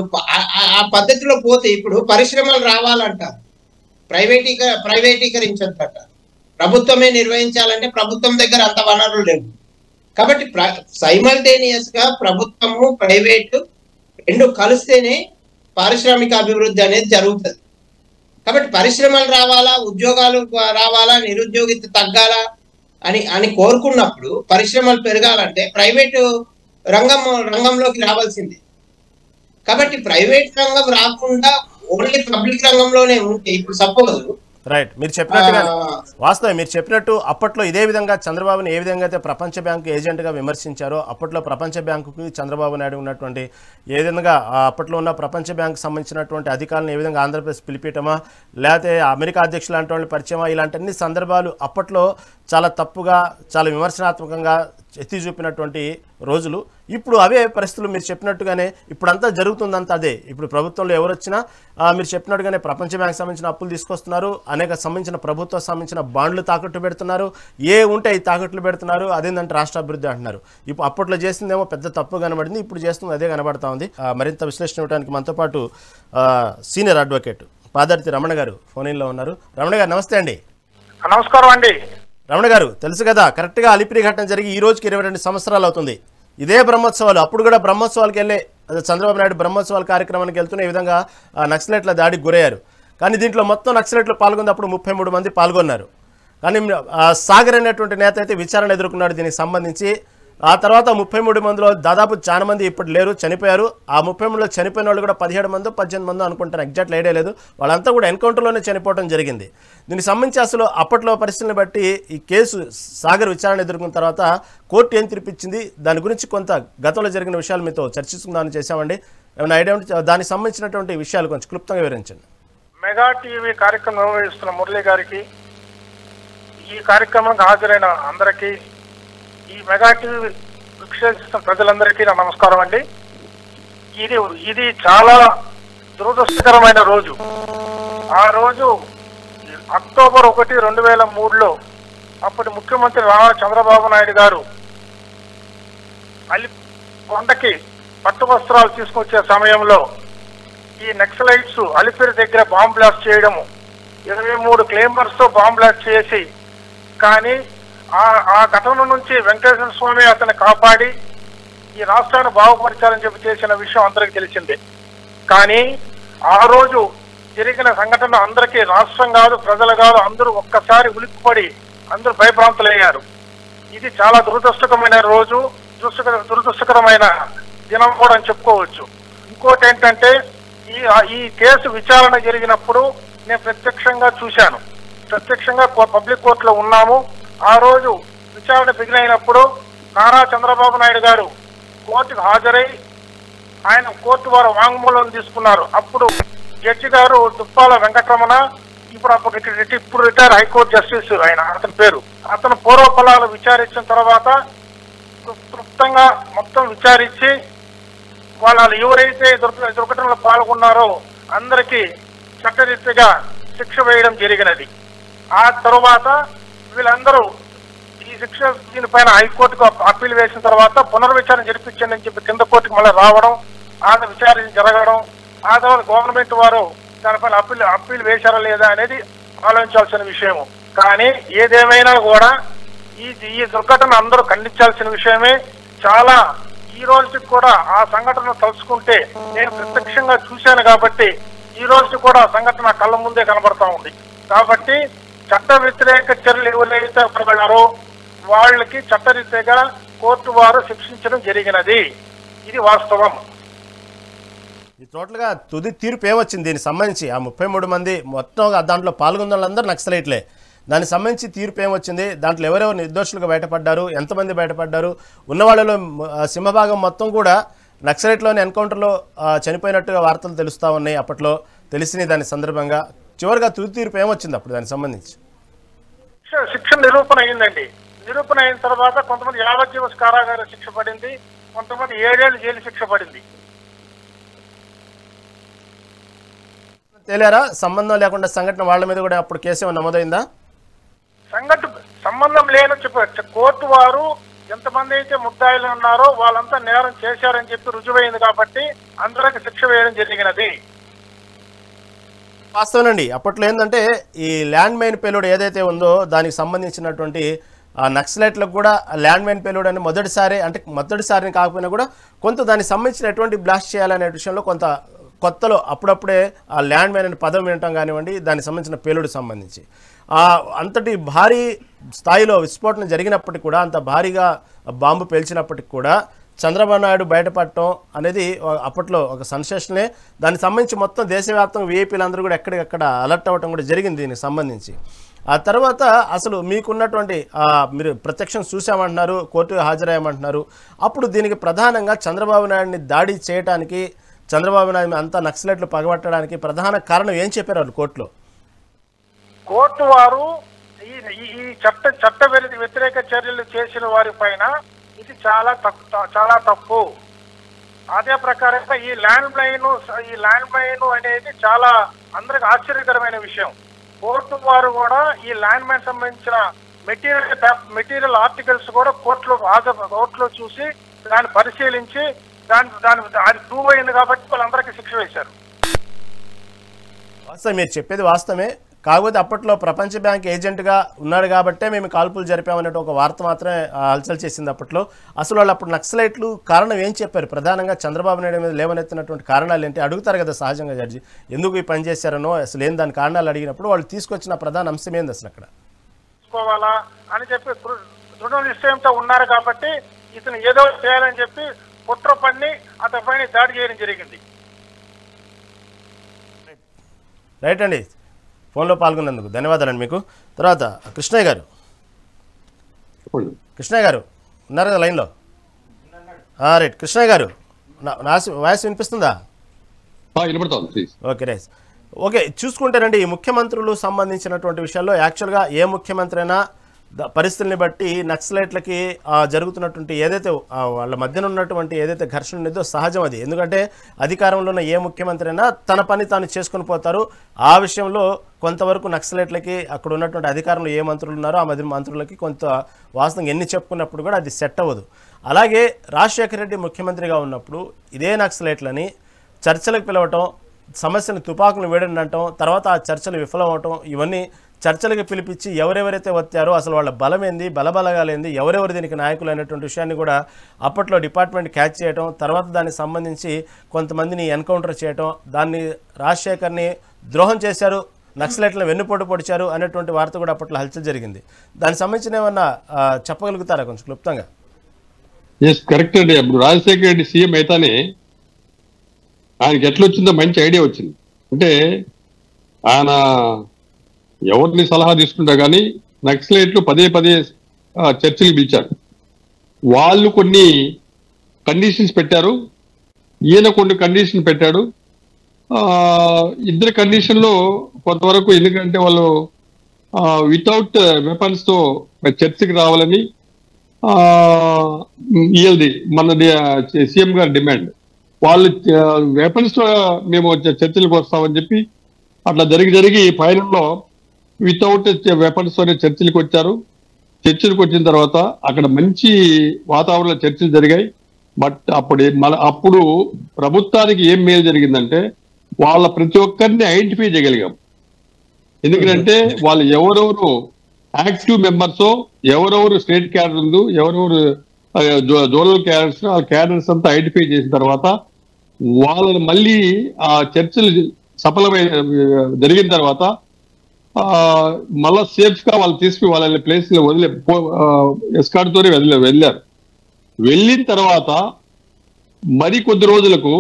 ఆ పద్ధతిలో పోతే ఇప్పుడు పరిశ్రమలు రావాలంటారు, ప్రైవేటీకరించొద్దంట, ప్రభుత్వమే నిర్వహించాలంటే ప్రభుత్వం దగ్గర అంత వనరులు లేవు. కాబట్టి సైమల్టేనియస్ గా ప్రభుత్వము, ప్రైవేటు రెండు కలిస్తేనే పారిశ్రామిక అభివృద్ధి అనేది జరుగుతుంది. కాబట్టి పరిశ్రమలు రావాలా, ఉద్యోగాలు రావాలా, నిరుద్యోగిత తగ్గాలా అని కోరుకున్నప్పుడు పరిశ్రమలు పెరగాలంటే ప్రైవేటు రంగంలోకి రావాల్సిందే. కాబట్టి ప్రైవేట్ రంగం రాకుండా ఓన్లీ పబ్లిక్ రంగంలోనే ఉంటే, ఇప్పుడు సపోజ్ రైట్, మీరు చెప్పినట్టుగా వాస్తవం, మీరు చెప్పినట్టు అప్పట్లో ఇదే విధంగా చంద్రబాబుని ఏ విధంగా అయితే ప్రపంచ బ్యాంకు ఏజెంట్గా విమర్శించారో, అప్పట్లో ప్రపంచ బ్యాంకుకి చంద్రబాబు నాయుడు ఉన్నటువంటి ఏ విధంగా అప్పట్లో ఉన్న ప్రపంచ బ్యాంకు సంబంధించినటువంటి అధికారులను ఏ విధంగా ఆంధ్రప్రదేశ్ పిలిపించమా, లేకపోతే అమెరికా అధ్యక్షులు లాంటి వాళ్ళు పరిచయమా, ఇలాంటి అన్ని సందర్భాలు అప్పట్లో చాలా తప్పుగా, చాలా విమర్శనాత్మకంగా ఎత్తి చూపినటువంటి రోజులు. ఇప్పుడు అవే పరిస్థితులు మీరు చెప్పినట్టుగానే ఇప్పుడంతా జరుగుతుందంతా అదే. ఇప్పుడు ప్రభుత్వంలో ఎవరు వచ్చినా మీరు చెప్పినట్టుగానే ప్రపంచ బ్యాంక్ సంబంధించిన అప్పులు తీసుకొస్తున్నారు, అనేక సంబంధించిన ప్రభుత్వం సంబంధించిన బాండ్లు తాకట్టు పెడుతున్నారు, ఏ ఉంటే ఈ తాకట్లు పెడుతున్నారు, అదేంటంటే రాష్ట్రాభివృద్ధి అంటున్నారు. ఇప్పుడు అప్పట్లో చేసిందేమో పెద్ద తప్పు కనబడింది, ఇప్పుడు చేస్తుంది అదే కనబడతా ఉంది. మరింత విశ్లేషణ ఇవ్వడానికి మనతో పాటు సీనియర్ అడ్వకేట్ పాదర్తి రమణ గారు ఫోన్ ఇన్లో ఉన్నారు. రమణ గారు నమస్తే అండి. నమస్కారం అండి. రమణ గారు, తెలుసు కదా, కరెక్ట్గా అలిపిరి ఘటన జరిగి ఈ రోజుకి 22 సంవత్సరాలు అవుతుంది. ఇదే బ్రహ్మోత్సవాలు, అప్పుడు కూడా బ్రహ్మోత్సవాలకు వెళ్ళే చంద్రబాబు నాయుడు బ్రహ్మోత్సవాల కార్యక్రమానికి వెళ్తూనే ఈ విధంగా నక్సలైట్ల దాడికి గురయ్యారు. కానీ దీంట్లో మొత్తం నక్సలైట్లు పాల్గొన్నప్పుడు 33 మంది పాల్గొన్నారు. కానీ సాగర్ అనేటువంటి నేత అయితే విచారణ ఎదుర్కొన్నాడు దీనికి సంబంధించి. ఆ తర్వాత 33 మందిలో దాదాపు చాలా మంది ఇప్పుడు లేరు, చనిపోయారు. ఆ 33లో చనిపోయిన వాళ్ళు కూడా 17 మందో 18 మందో అనుకుంటాను, ఎగ్జాక్ట్ ఐడియా లేదు. వాళ్ళంతా కూడా ఎన్కౌంటర్లోనే చనిపోవడం జరిగింది. దీనికి సంబంధించి అసలు అప్పట్లో పరిస్థితులను బట్టి ఈ కేసు సాగర్ విచారణ ఎదుర్కొన్న తర్వాత కోర్టు ఏం తీర్పిచ్చింది, దాని గురించి కొంత గతంలో జరిగిన విషయాలు మీతో చర్చిస్తుందని చేశామండి. ఏమైనా ఐడియా ఉంటే దానికి సంబంధించినటువంటి విషయాలు కొంచెం క్లుప్తంగా వివరించండి. మెగా టీవీ కార్యక్రమం నిర్వహిస్తున్న మురళి గారికి, ఈ కార్యక్రమానికి హాజరైన అందరికీ, ఈ మెగా టీవీ వీక్షిస్తున్న ప్రజలందరికీ నా నమస్కారం అండి. ఇది చాలా దురదృష్టకరమైన రోజు. ఆ రోజు అక్టోబర్ 1, 2003లో అప్పటి ముఖ్యమంత్రి చంద్రబాబు నాయుడు గారు కొండకి పట్టు వస్త్రాలు తీసుకొచ్చే సమయంలో ఈ నక్సలైట్స్ అలిపిరి దగ్గర బాంబ్ బ్లాస్ట్ చేయడము, 23 క్లెయిమర్స్ తో బాంబ్ బ్లాస్ట్ చేసి, కానీ ఆ ఘటన నుంచి వెంకటేశ్వర స్వామి అతన్ని కాపాడి ఈ రాష్ట్రాన్ని బాగుపరచాలని చెప్పి చేసిన విషయం అందరికీ తెలిసిందే. కానీ ఆ రోజు జరిగిన సంఘటన అందరికీ, రాష్ట్రం కాదు ప్రజలు కాదు, అందరూ ఒక్కసారి ఉలిక్కిపడి అందరూ భయభ్రాంతులయ్యారు. ఇది చాలా దురదృష్టకరమైన రోజు, దురదృష్టకరమైన దినం కూడా అని చెప్పుకోవచ్చు. ఇంకోటి ఏంటంటే ఈ కేసు విచారణ జరిగినప్పుడు నేను ప్రత్యక్షంగా చూశాను, ప్రత్యక్షంగా పబ్లిక్ కోర్టులో ఉన్నాము. ఆ రోజు విచారణ బిగినైనప్పుడు నారా చంద్రబాబు నాయుడు గారు కోర్టుకు హాజరై ఆయన కోర్టు వారు వాంగ్మూలం తీసుకున్నారు. అప్పుడు జడ్జి గారు దుప్పాల వెంకటరమణ, ఇప్పుడు రిటైర్ హైకోర్టు జస్టిస్ ఆయన, అతని పేరు, అతను పూర్వఫలాలు విచారించిన తర్వాత క్లుప్తంగా మొత్తం విచారించి వాళ్ళు ఎవరైతే దుర్ఘటనలో పాల్గొన్నారో అందరికీ చట్టరీత్యాగా శిక్ష వేయడం జరిగినది. ఆ తర్వాత వీళ్ళందరూ ఈ శిక్ష దీనిపైన హైకోర్టుకు అప్పీల్ వేసిన తర్వాత పునర్విచారణ జరిపించండి అని చెప్పి కింద కోర్టుకు మళ్ళీ రావడం, ఆ విచారణ జరగడం, ఆ తర్వాత గవర్నమెంట్ వారు దానిపైన అప్పీల్ వేశారా లేదా అనేది ఆలోచించాల్సిన విషయము. కానీ ఏదేమైనా కూడా ఈ దుర్ఘటన అందరూ ఖండించాల్సిన విషయమే. చాలా ఈ రోజుకి కూడా ఆ సంఘటన తలుచుకుంటే, నేను ప్రత్యక్షంగా చూశాను కాబట్టి ఈ రోజుకి కూడా ఆ సంఘటన కళ్ళ ముందే కనబడతా ఉంది. కాబట్టి చట్ట వ్యతిరేక చర్యలు ఎవరైతే పడగలరో వాళ్ళకి చట్టరీత్యాగా కోర్టు వారు శిక్షించడం జరిగినది. ఇది వాస్తవం. ఈ టోటల్గా తుది తీర్పు ఏమొచ్చింది దీనికి సంబంధించి? ఆ 33 మంది మొత్తం దాంట్లో పాల్గొన్న వాళ్ళందరూ నక్సలైట్లే. దానికి సంబంధించి తీర్పు ఏమొచ్చింది? దాంట్లో ఎవరెవరు నిర్దోషులుగా బయటపడ్డారు, ఎంతమంది బయటపడ్డారు? ఉన్న వాళ్ళలో సింహభాగం మొత్తం కూడా నక్సలైట్లోని ఎన్కౌంటర్లో చనిపోయినట్టుగా వార్తలు తెలుస్తూ ఉన్నాయి, అప్పట్లో తెలిసినాయి. దాని సందర్భంగా చివరిగా తుది తీర్పు ఏమొచ్చింది అప్పుడు దానికి సంబంధించి? శిక్ష నిరూపణ అయిందండి. నిరూపణ అయిన తర్వాత కొంతమంది యావజ్జీవ కారాగార శిక్ష పడింది, కొంతమంది 7 ఏళ్ళు జైలు శిక్ష పడింది. తేలారా సంబంధం లేకుండా సంఘటన వాళ్ళ మీద కూడా అప్పుడు కేసు ఏమైనా నమోదైందా? సంఘటన సంబంధం లేని చెప్పి కోర్టు వారు ఎంతమంది అయితే ముద్దాయిలు ఉన్నారో వాళ్ళంతా నేరం చేశారని చెప్పి రుజువైంది కాబట్టి అందరికి శిక్ష వేయడం జరిగినది. వాస్తవనండి. అప్పట్లో ఏంటంటే ఈ ల్యాండ్ మైన్ పేలుడు ఏదైతే ఉందో దానికి సంబంధించినటువంటి నక్సలైట్లకు కూడా ల్యాండ్ మైన్ పేలుడు అని మొదటిసారిని కాకపోయినా కూడా కొంత దానికి సంబంధించిన ఎటువంటి బ్లాస్ట్ చేయాలనే విషయంలో కొంత కొత్తలో అప్పుడప్పుడే ఆ ల్యాండ్ మైన్ అనే పదం వినటం కానివ్వండి, దానికి సంబంధించిన పేలుడు సంబంధించి అంతటి భారీ స్థాయిలో విస్ఫోటనం జరిగినప్పటికీ కూడా, అంత భారీగా బాంబు పేల్చినప్పటికి కూడా చంద్రబాబు నాయుడు బయటపడటం అనేది అప్పట్లో ఒక సెన్సేషనే. దానికి సంబంధించి మొత్తం దేశవ్యాప్తంగా వీఐపీలందరూ కూడా ఎక్కడికక్కడ అలర్ట్ అవ్వటం కూడా జరిగింది దీనికి సంబంధించి. ఆ తర్వాత అసలు మీకున్నటువంటి మీరు ప్రత్యక్షం చూసామంటున్నారు, కోర్టుకు హాజరయ్యామంటున్నారు. అప్పుడు దీనికి ప్రధానంగా చంద్రబాబు నాయుడిని దాడి చేయడానికి, చంద్రబాబు నాయుడు అంతా నక్సలైట్లు పగబట్టడానికి ప్రధాన కారణం ఏం చెప్పారు వాళ్ళు కోర్టులో? కోర్టు వారు ఈ చట్ట వ్యతిరేక చర్యలు చేసిన వారి పైన ఇది చాలా తప్పు. అదే ప్రకారంగా ఈ ల్యాండ్ మైన్ అనేది చాలా అందరికి ఆశ్చర్యకరమైన విషయం. కోర్టు వారు కూడా ఈ ల్యాండ్ మైన్ సంబంధించిన మెటీరియల్ ఆర్టికల్స్ కూడా కోర్టులో చూసి దాన్ని పరిశీలించి అది ప్రూవ్ అయింది కాబట్టి వాళ్ళందరికీ శిక్ష వేశారు. వాస్తవం, మీరు చెప్పేది వాస్తవమే. కాకపోతే అప్పట్లో ప్రపంచ బ్యాంక్ ఏజెంట్గా ఉన్నాడు కాబట్టే మేము కాల్పులు జరిపామన్నట్టు ఒక వార్త మాత్రమే హల్చల్ చేసింది అప్పట్లో. అసలు వాళ్ళు అప్పుడు నక్సలైట్లు కారణం ఏం చెప్పారు? ప్రధానంగా చంద్రబాబు నాయుడు మీద లేవనెత్తినటువంటి కారణాలు ఏంటి అడుగుతారు కదా సహజంగా జడ్జి, ఎందుకు ఈ పని చేశారనో అసలు ఏం దాని కారణాలు అడిగినప్పుడు వాళ్ళు తీసుకొచ్చిన ప్రధాన అంశం ఏంది అసలు అక్కడ? తీసుకోవాలా అని చెప్పి దృఢ నిశ్చయంతో ఉన్నారు కాబట్టి ఇతను ఏదో చేయాలని చెప్పి కుట్ర పన్ని అతనిపైన దాడి చేయడం జరిగింది. రైట్ అండి, ఫోన్లో పాల్గొన్నందుకు ధన్యవాదాలండి మీకు. తర్వాత కృష్ణయ్య గారు, కృష్ణయ్య గారు ఉన్నారు కదా లైన్లో? రైట్ కృష్ణయ్య గారు, నా వాయిస్ వినిపిస్తుందా? Okay right. ఓకే, చూసుకుంటేనండి ఈ ముఖ్యమంత్రులు సంబంధించినటువంటి విషయాల్లో యాక్చువల్గా ఏ ముఖ్యమంత్రి అయినా పరిస్థితుల్ని బట్టి నక్సలైట్లకి జరుగుతున్నటువంటి ఏదైతే వాళ్ళ మధ్యన ఉన్నటువంటి ఏదైతే ఘర్షణ ఉండేదో సహజం అది. ఎందుకంటే అధికారంలో ఉన్న ఏ ముఖ్యమంత్రి అయినా తన పని తాను చేసుకొని పోతారు. ఆ విషయంలో కొంతవరకు నక్సలైట్లకి అక్కడ ఉన్నటువంటి అధికారంలో ఏ మంత్రులు ఉన్నారో ఆ మంత్రులకి కొంత వాస్తవంగా ఎన్ని చెప్పుకున్నప్పుడు కూడా అది సెట్ అవ్వదు. అలాగే రాజశేఖర రెడ్డి ముఖ్యమంత్రిగా ఉన్నప్పుడు ఇదే నక్సలైట్లని చర్చలకు పిలవటం, సమస్యను తుపాకులు వేడండి అంటాం, తర్వాత ఆ చర్చలు విఫలం అవటం, ఇవన్నీ చర్చలకు పిలిపించి ఎవరెవరైతే వచ్చారో అసలు వాళ్ళ బలం ఏంది, బలబలగాలేంది, ఎవరెవరు దీనికి నాయకులు అనేటువంటి విషయాన్ని కూడా అప్పట్లో డిపార్ట్మెంట్ క్యాచ్ చేయటం, తర్వాత దానికి సంబంధించి కొంతమందిని ఎన్కౌంటర్ చేయటం, దాన్ని రాజశేఖర్ని ద్రోహం చేశారు, నక్సలైట్లను వెన్నుపోటు పొడిచారు అనేటువంటి వార్త కూడా అప్పట్లో హల్చల్ జరిగింది. దానికి సంబంధించిన ఏమన్నా చెప్పగలుగుతారా కొంచెం క్లుప్తంగా? కరెక్ట్ అండి. అప్పుడు రాజశేఖర రెడ్డి సీఎం అయితేనే ఆయనకి ఎట్లా వచ్చిందో మంచి ఐడియా వచ్చింది. అంటే ఆయన ఎవరిని సలహా తీసుకుంటా కానీ నక్సలైట్లు పదే పదే చర్చలు పిలిచారు. వాళ్ళు కొన్ని కండిషన్స్ పెట్టారు, ఈయన కొన్ని కండిషన్ పెట్టాడు. ఇద్దరు కండిషన్లో కొంతవరకు, ఎందుకంటే వాళ్ళు వితౌట్ వెపన్స్ తో చర్చకి రావాలని ఈఎల్ది మన సీఎం గారి డిమాండ్. వాళ్ళు వెపన్స్ తో మేము చర్చలకు వస్తామని చెప్పి అట్లా జరిగి ఫైనల్లో వితౌట్ వెపన్స్ తోనే చర్చలకు వచ్చారు. చర్చలకు వచ్చిన తర్వాత అక్కడ మంచి వాతావరణంలో చర్చలు జరిగాయి. బట్ అప్పుడు ప్రభుత్వానికి ఏం మేలు జరిగిందంటే వాళ్ళ ప్రతి ఒక్కరిని ఐడెంటిఫై చేయగలిగాం. ఎందుకంటే వాళ్ళు ఎవరెవరు యాక్టివ్ మెంబర్స్, ఎవరెవరు స్టేట్ క్యాడర్ ఉందో, ఎవరెవరు జోనల్ క్యాడర్స్, ఆ క్యాడర్స్ అంతా ఐడెంటిఫై చేసిన తర్వాత వాళ్ళని మళ్ళీ ఆ చర్చలు సఫలమైన జరిగిన తర్వాత మళ్ళా సేఫ్ గా వాళ్ళు తీసుకుని వాళ్ళ ప్లేస్ లో ఎస్కార్ట్ తోనే వెళ్ళారు. వెళ్ళిన తర్వాత మరి కొద్ది రోజులకు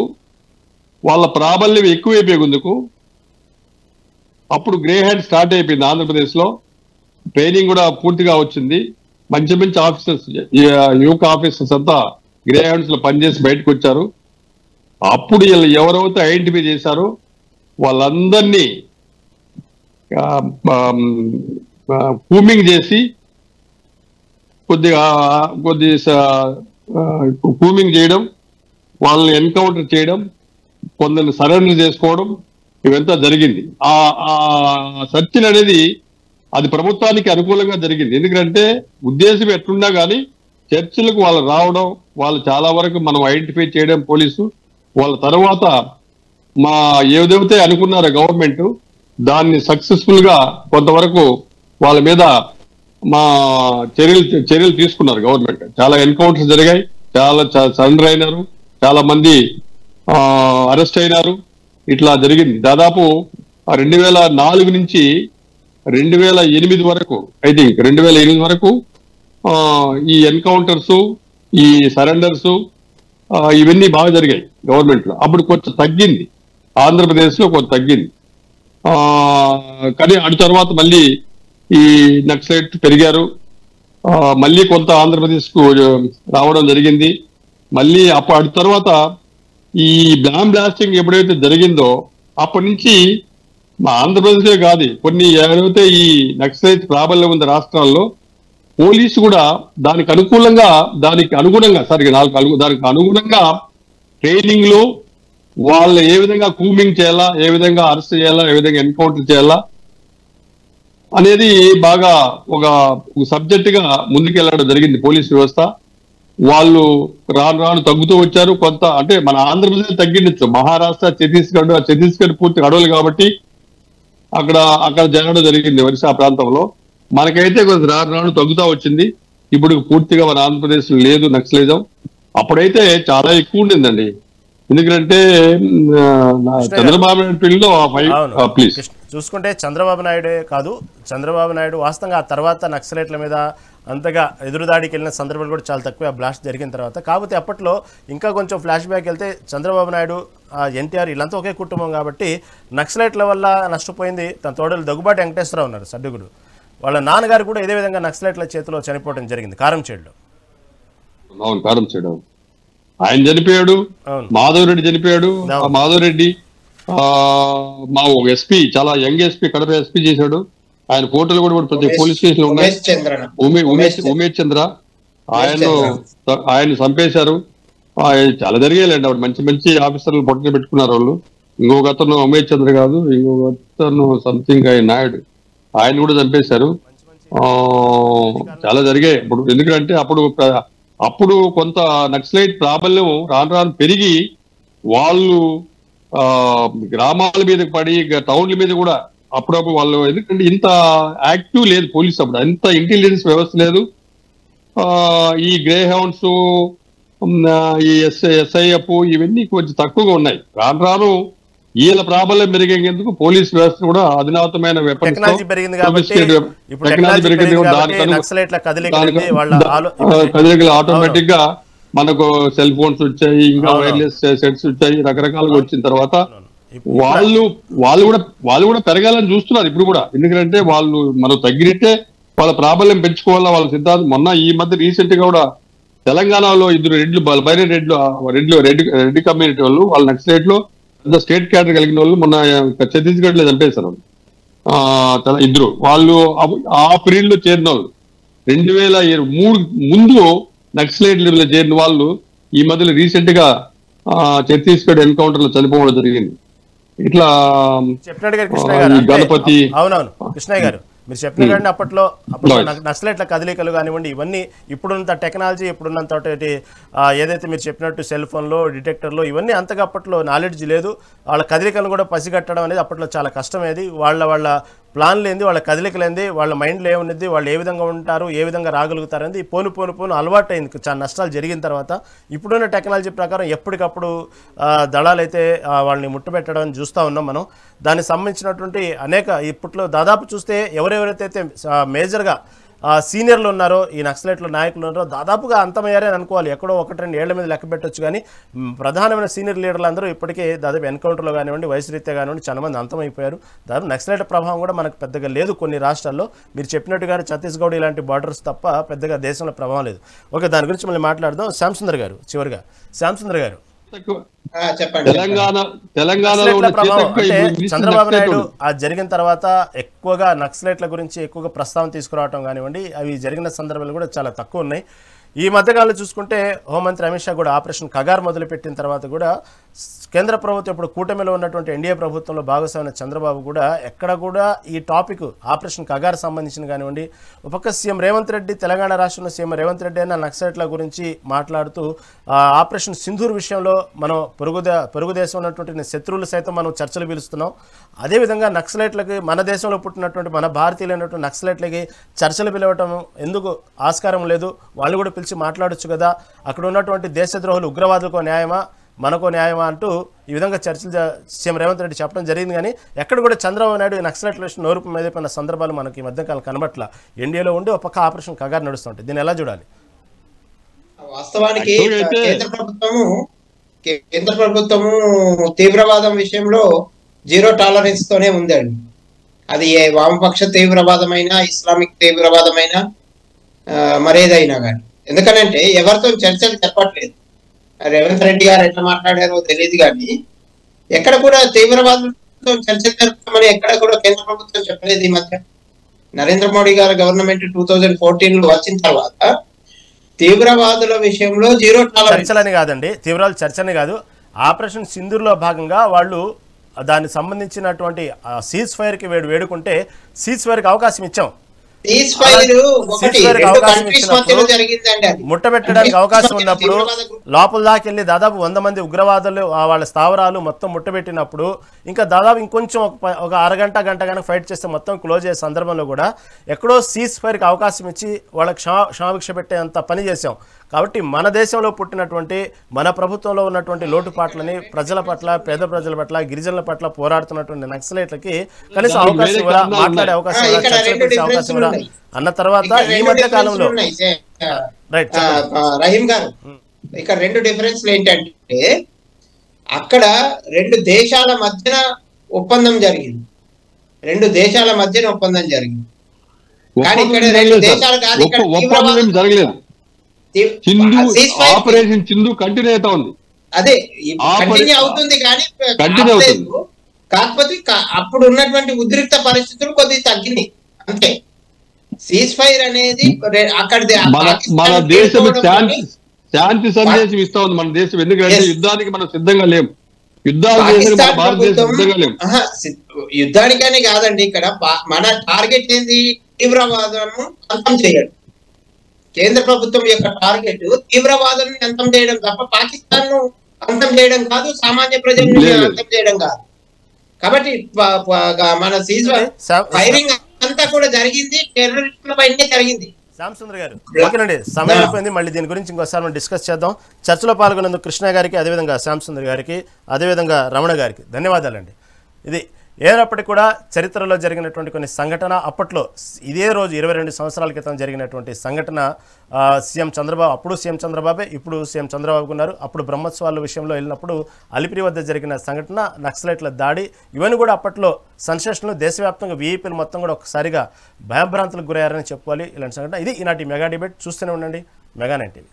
వాళ్ళ ప్రాబల్యం ఎక్కువైపోయేందుకు అప్పుడు గ్రే హ్యాండ్ స్టార్ట్ అయిపోయింది ఆంధ్రప్రదేశ్ లో. ట్రైనింగ్ కూడా పూర్తిగా వచ్చింది. మంచి మంచి ఆఫీసర్స్, యువక ఆఫీసర్స్ అంతా గ్రే హ్యాండ్స్ లో పనిచేసి బయటకు వచ్చారు. అప్పుడు వీళ్ళు ఎవరైతే ఐడెంటిఫై చేశారో వాళ్ళందరినీ కూమింగ్ చేసి కొద్ది కూమింగ్ చేయడం, వాళ్ళని ఎన్కౌంటర్ చేయడం, కొందరిని సరెండర్ చేసుకోవడం, ఇవంతా జరిగింది. ఆ సర్చ్ అనేది అది ప్రభుత్వానికి అనుకూలంగా జరిగింది. ఎందుకంటే ఉద్దేశం ఎట్లున్నా కానీ చర్చలకు వాళ్ళు రావడం, వాళ్ళు చాలా వరకు మనం ఐడెంటిఫై చేయడం పోలీసు, వాళ్ళ తర్వాత మా ఏదైతే అనుకున్నారో గవర్నమెంట్ దాన్ని సక్సెస్ఫుల్ గా కొంతవరకు వాళ్ళ మీద మా చర్యలు తీసుకున్నారు గవర్నమెంట్. చాలా ఎన్కౌంటర్స్ జరిగాయి, చాలా సరెండర్ అయినారు, చాలా మంది అరెస్ట్ అయినారు. ఇట్లా జరిగింది. దాదాపు 2004 నుంచి 2008 వరకు, ఐ థింక్ 2008 వరకు ఈ ఎన్కౌంటర్స్, ఈ సరెండర్స్ ఇవన్నీ బాగా జరిగాయి గవర్నమెంట్ లో. అప్పుడు కొంచెం తగ్గింది, ఆంధ్రప్రదేశ్ లో కొంచెం తగ్గింది. కానీ అటు తర్వాత మళ్ళీ ఈ నక్సలైట్ పెరిగారు. మళ్ళీ కొంత ఆంధ్రప్రదేశ్ కు రావడం జరిగింది. మళ్ళీ అటు తర్వాత ఈ బ్లాస్టింగ్ ఎప్పుడైతే జరిగిందో అప్పటి నుంచి మా ఆంధ్రప్రదేశ్ కాదు, కొన్ని ఏదైతే ఈ నక్సలైట్ ప్రాబల్యం ఉంది రాష్ట్రాల్లో, పోలీసు కూడా దానికి అనుగుణంగా ట్రైనింగ్ లో వాళ్ళు ఏ విధంగా కూమింగ్ చేయాలా, ఏ విధంగా అరెస్ట్ చేయాలా, ఏ విధంగా ఎన్కౌంటర్ చేయాలా అనేది బాగా ఒక సబ్జెక్ట్ గా ముందుకెళ్లడం జరిగింది పోలీసు వ్యవస్థ. వాళ్ళు రాను తగ్గుతూ వచ్చారు. కొంత అంటే మన ఆంధ్రప్రదేశ్ తగ్గిండొచ్చు, మహారాష్ట్ర, ఛత్తీస్గఢ్ పూర్తి అడవులు కాబట్టి అక్కడ జరగడం జరిగింది ఒరిస్సా ప్రాంతంలో. మనకైతే కొంచెం రాను తగ్గుతూ వచ్చింది. ఇప్పుడు పూర్తిగా మన ఆంధ్రప్రదేశ్ లేదు నక్సలిజం. అప్పుడైతే చాలా ఎక్కువ ఉండిందండి. ఎందుకంటే చంద్రబాబు నాయుడు పీరియడ్లో ప్లీజ్ చూసుకుంటే చంద్రబాబు నాయుడే కాదు, చంద్రబాబు నాయుడు వాస్తవంగా ఆ తర్వాత నక్సలైట్ల మీద అంతగా ఎదురుదాడికి వెళ్ళిన సందర్భాలు కూడా చాలా తక్కువ బ్లాస్ట్ జరిగిన తర్వాత. కాకపోతే అప్పట్లో ఇంకా కొంచెం ఫ్లాష్ బ్యాక్ వెళ్తే చంద్రబాబు నాయుడు, ఎన్టీఆర్ వీళ్ళంతా ఒకే కుటుంబం కాబట్టి నక్సలైట్ల వల్ల నష్టపోయింది తన తోడలు దగ్గుబాటి వెంకటేశ్వరరావు ఉన్నారు సడ్డుగుడు. వాళ్ళ నాన్నగారు కూడా ఇదే విధంగా నక్సలైట్ల చేతిలో చనిపోవడం జరిగింది కారంచేడులో. అవును, కారంచేడు ఆయన చనిపోయాడు, మాధవరెడ్డి చనిపోయాడు. మాధవరెడ్డి మా ఎస్పీ, చాలా యంగ్ ఎస్పీ, కడప ఎస్పీ చేశాడు. ఆయన ఫోటోలు కూడా ప్రతి పోలీస్ స్టేషన్ లో ఉన్నాయి. ఉమేష్ చంద్ర ఆయన చంపేశారు. చాలా జరిగేలేండి. అప్పుడు మంచి మంచి ఆఫీసర్లు పొట్టున పెట్టుకున్నారు వాళ్ళు. ఇంకొక అతను ఉమేష్ చంద్ర కాదు, ఇంకొక అతను సంథింగ్ నాయుడు, ఆయన కూడా చంపేశారు. చాలా జరిగాయి ఇప్పుడు. ఎందుకంటే అప్పుడు కొంత నక్సలైట్ ప్రాబల్యం రాను రాను పెరిగి వాళ్ళు గ్రామాల మీదకి పడి టౌన్ల మీద కూడా అప్పుడప్పుడు వాళ్ళు, ఎందుకంటే ఇంత యాక్టివ్ లేదు పోలీస్, అప్పుడు అంత ఇంటెలిజెన్స్ వ్యవస్థ లేదు. ఈ గ్రే హౌండ్స్, ఈ ఎస్ఐఎఫ్ ఇవన్నీ కొంచెం తక్కువగా ఉన్నాయి. రాను రాను వీళ్ళ ప్రాబల్యం పెరిగేందుకు పోలీస్ వ్యవస్థ కూడా అధునాతమైన టెక్నాలజీ పెరిగింది కాబట్టి కదలికలు ఆటోమేటిక్ గా మనకు సెల్ ఫోన్స్ వచ్చాయి, ఇంకా వైర్లెస్ సెట్స్ వచ్చాయి, రకరకాలుగా వచ్చిన తర్వాత వాళ్ళు కూడా పెరగాలని చూస్తున్నారు ఇప్పుడు కూడా. ఎందుకంటే వాళ్ళు మనం తగ్గినట్టే వాళ్ళ ప్రాబల్యం పెంచుకోవాలా వాళ్ళ సిద్ధాంతం. మొన్న ఈ మధ్య రీసెంట్ గా కూడా తెలంగాణలో 2 రెడ్లు, బలపైన రెడ్డి కమ్యూనిటీ వాళ్ళు, వాళ్ళ నక్సలైట్ లో స్టేట్ క్యాడర్ కలిగిన వాళ్ళు మొన్న ఛత్తీస్గఢ్ లో చంపేశారు 2. వాళ్ళు ఆ పీరియడ్ లో చేరిన వాళ్ళు. 2003 ముందు నక్సలైట్ లో చేరిన వాళ్ళు ఈ మధ్యలో రీసెంట్ గా ఛత్తీస్గఢ్ ఎన్కౌంటర్ లో చనిపోవడం జరిగింది. ఇట్లా గణపతి, అవునవును కృష్ణయ్య గారు మీరు చెప్పిన అప్పట్లో నక్సలైట్ల కదలికలు కానివ్వండి, ఇవన్నీ ఇప్పుడున్నంత టెక్నాలజీ, ఇప్పుడున్నంత ఏదైతే మీరు చెప్పినట్టు సెల్ ఫోన్లో, డిటెక్టర్లో, ఇవన్నీ అంతగా అప్పట్లో నాలెడ్జ్ లేదు. వాళ్ళ కదలికలను కూడా పసిగట్టడం అనేది అప్పట్లో చాలా కష్టమేది. వాళ్ళ ప్లాన్లు ఏంది, వాళ్ళ కదలికలు ఏంది, వాళ్ళ మైండ్లో ఏమున్నది, వాళ్ళు ఏ విధంగా ఉంటారు, ఏ విధంగా రాగలుగుతారు అనేది పోను అలవాటు అయింది. చాలా నష్టాలు జరిగిన తర్వాత ఇప్పుడున్న టెక్నాలజీ ప్రకారం ఎప్పటికప్పుడు దళాలు అయితే వాళ్ళని ముట్టుబెట్టడం చూస్తూ ఉన్నాం మనం. దానికి సంబంధించినటువంటి అనేక ఇప్పట్లో దాదాపు చూస్తే ఎవరెవరైతే మేజర్గా సీనియర్లు ఉన్నారో, ఈ నక్సలైట్ల నాయకులు ఉన్నారో దాదాపుగా అంతమయ్యారని అనుకోవాలి. ఎక్కడో 1-2 ఏళ్ల మీద లెక్క పెట్టొచ్చు. కానీ ప్రధానమైన సీనియర్ లీడర్లు అందరూ ఇప్పటికే దాదాపు ఎన్కౌంటర్లో కానివ్వండి, వయసు రీత్యా కానివ్వండి చాలా మంది అంతమైపోయారు. దాదాపు నక్సలైట్ ప్రభావం కూడా మనకు పెద్దగా లేదు కొన్ని రాష్ట్రాల్లో. మీరు చెప్పినట్టుగానే ఛత్తీస్గఢ్ ఇలాంటి బార్డర్స్ తప్ప పెద్దగా దేశంలో ప్రభావం లేదు. ఓకే, దాని గురించి మళ్ళీ మాట్లాడదాం. శ్యామసుందర్ గారు, చివరిగా శ్యామసుందర్ గారు, చంద్రబాబు నాయుడు జరిగిన తర్వాత ఎక్కువగా నక్సలైట్ల గురించి ఎక్కువగా ప్రస్తావన తీసుకురావడం కానివ్వండి, అవి జరిగిన సందర్భాలు కూడా చాలా తక్కువ ఉన్నాయి. ఈ మధ్యకాలంలో చూసుకుంటే హోంమంత్రి అమిత్ షా కూడా ఆపరేషన్ కగార్ మొదలుపెట్టిన తర్వాత కూడా కేంద్ర ప్రభుత్వం ఇప్పుడు కూటమిలో ఉన్నటువంటి ఎన్డీఏ ప్రభుత్వంలో భాగస్వామైన చంద్రబాబు కూడా ఎక్కడ కూడా ఈ టాపిక్ ఆపరేషన్ కగార్ సంబంధించిన కానివ్వండి, ఒక పక్క సీఎం రేవంత్ రెడ్డి, తెలంగాణ రాష్ట్రంలో సీఎం రేవంత్ రెడ్డి అయినా నక్సలైట్ల గురించి మాట్లాడుతూ ఆపరేషన్ సింధూర్ విషయంలో మనం పొరుగు దేశం ఉన్నటువంటి శత్రువులు సైతం మనం చర్చలు పిలుస్తున్నాం. అదేవిధంగా నక్సలైట్లకి మన దేశంలో పుట్టినటువంటి మన భారతీయులైనటువంటి నక్సలైట్లకి చర్చలు పిలవటం ఎందుకు ఆస్కారం లేదు? వాళ్ళు కూడా పిలిచి మాట్లాడొచ్చు కదా. అక్కడ ఉన్నటువంటి దేశద్రోహులు, ఉగ్రవాదులకో న్యాయమా, మనకో న్యాయమా అంటూ ఈ విధంగా చర్చలు సీఎం రేవంత్ రెడ్డి చెప్పడం జరిగింది. కానీ ఎక్కడ కూడా చంద్రబాబు నాయుడు నక్సలైట్ల విషయం నోరు మీదైపోయిన సందర్భాలు మనకి ఈ మధ్యకాలం కనబట్ల. ఎన్డీఏలో ఉండి ఒక పక్క ఆపరేషన్ కగార్ నడుస్తుంటాయి. దీన్ని ఎలా చూడాలి? వాస్తవానికి కేంద్ర ప్రభుత్వము తీవ్రవాదం విషయంలో 0 టాలరెన్స్ తోనే ఉందండి. అది ఏ వామపక్ష తీవ్రవాదమైనా, ఇస్లామిక్ తీవ్రవాదమైనా, మరేదైనా కానీ. ఎందుకనంటే ఎవరితో చర్చలు చెప్పట్లేదు. రేవంత్ రెడ్డి గారు ఎట్లా మాట్లాడారో తెలియదు కానీ ఎక్కడ కూడా తీవ్రవాదంతో చర్చలు జరుపుతామని ఎక్కడ కూడా కేంద్ర ప్రభుత్వం చెప్పలేదు. ఈ మధ్య నరేంద్ర మోడీ గారు గవర్నమెంట్ 2014లో వచ్చిన తర్వాత తీవ్రవాదుల విషయంలో 0 టాలరెన్స్ చర్చలని కాదండి, తీవ్రవాదుల చర్చనే కాదు, ఆపరేషన్ సింధూర్లో భాగంగా వాళ్ళు దానికి సంబంధించినటువంటి సీజ్ ఫైర్కి వేడుకుంటే సీజ్ ఫైర్కి అవకాశం ఇచ్చాం. ముట్టబెట్టడానికి అవకాశం ఉన్నప్పుడు లోపల దాకెళ్ళి దాదాపు 100 మంది ఉగ్రవాదులు వాళ్ళ స్థావరాలు మొత్తం ముట్టబెట్టినప్పుడు ఇంకా దాదాపు ఇంకొంచెం ఒక అరగంట గంట కనుక ఫైట్ చేస్తే మొత్తం క్లోజ్ అయ్యే సందర్భంలో కూడా ఎక్కడో సీజ్ ఫైర్కి అవకాశం ఇచ్చి వాళ్ళకి క్షమాభిక్ష పెట్టేంత పని చేసాం. కాబట్టి మన దేశంలో పుట్టినటువంటి మన ప్రభుత్వంలో ఉన్నటువంటి లోటుపాట్లని ప్రజల పట్ల, పేద ప్రజల పట్ల, గిరిజనుల పట్ల పోరాడుతున్నటువంటి నక్సలైట్లకి కనీసం అవకాశం ఇవ్వరా, మాట్లాడే అవకాశం ఇవ్వరా, చర్చలు పెట్టే అవకాశం ఇవ్వరా అన్న తర్వాత ఈ మధ్య కాలంలో రైట్ రహీం గారు ఇక్కడ 2 డిఫరెన్స్లు ఏంటంటే అక్కడ 2 దేశాల మధ్యన ఒప్పందం జరిగింది. 2 దేశాల మధ్యన ఒప్పందం జరిగింది. కానీ ఇక్కడ 2 దేశాలు కాదు, ఇక్కడ ఒప్పందం జరగలేదు. ఆపరేషన్ సింధు కంటిన్యూ అవుతా ఉంది. అదే కంటిన్యూ అవుతుంది కానీ కాకపోతే అప్పుడు ఉన్నటువంటి ఉద్రిక్త పరిస్థితులు కొద్దిగా తగ్గినాయి అంతే. సీజ్ ఫైర్ అనేది అక్కడ మన దేశం శాంతి సందేశం ఇస్తా ఉంది మన దేశం. ఎందుకంటే యుద్ధానికి మనం సిద్ధంగా లేము. యుద్ధానికనే కాదండి, ఇక్కడ మన టార్గెట్ ఏంది? తీవ్రవాదాన్ని అంతం చేయడం. కేంద్ర ప్రభుత్వం యొక్క టార్గెట్ తీవ్రవాదాన్ని అంతం చేయడం తప్ప పాకిస్తాన్ ను అంతం చేయడం కాదు, సామాన్య ప్రజలను అంతం చేయడం కాదు. కాబట్టి మన సీజ్ ఫైరింగ్ అంతా కూడా జరిగింది టెర్రరిస్టుల పైనే జరిగింది. శ్యామసుందర్ గారు ఓకేనండి, సమయం అయిపోయింది. మళ్ళీ దీని గురించి ఇంకోసారి మనం డిస్కస్ చేద్దాం. చర్చలో పాల్గొన్నందుకు కృష్ణ గారికి, అదేవిధంగా శ్యామసుందర్ గారికి, అదేవిధంగా రమణ గారికి ధన్యవాదాలండి. ఇది ఏదప్పటికీ కూడా చరిత్రలో జరిగినటువంటి కొన్ని సంఘటన, అప్పట్లో ఇదే రోజు 22 సంవత్సరాల క్రితం జరిగినటువంటి సంఘటన. సీఎం చంద్రబాబు, అప్పుడు సీఎం చంద్రబాబే, ఇప్పుడు సీఎం చంద్రబాబు ఉన్నారు. అప్పుడు బ్రహ్మోత్సవాల విషయంలో వెళ్ళినప్పుడు అలిపిరి వద్ద జరిగిన సంఘటన, నక్సలైట్ల దాడి, ఇవన్నీ కూడా అప్పట్లో సెన్సేషన్లు. దేశవ్యాప్తంగా వీఐపీలు మొత్తం కూడా ఒకసారిగా భయభ్రాంతులకు గురయ్యారని చెప్పుకోవాలి ఇలాంటి సంఘటన. ఇది ఈనాటి మెగా డిబేట్. చూస్తూనే ఉండండి మెగా 9 టీవీ.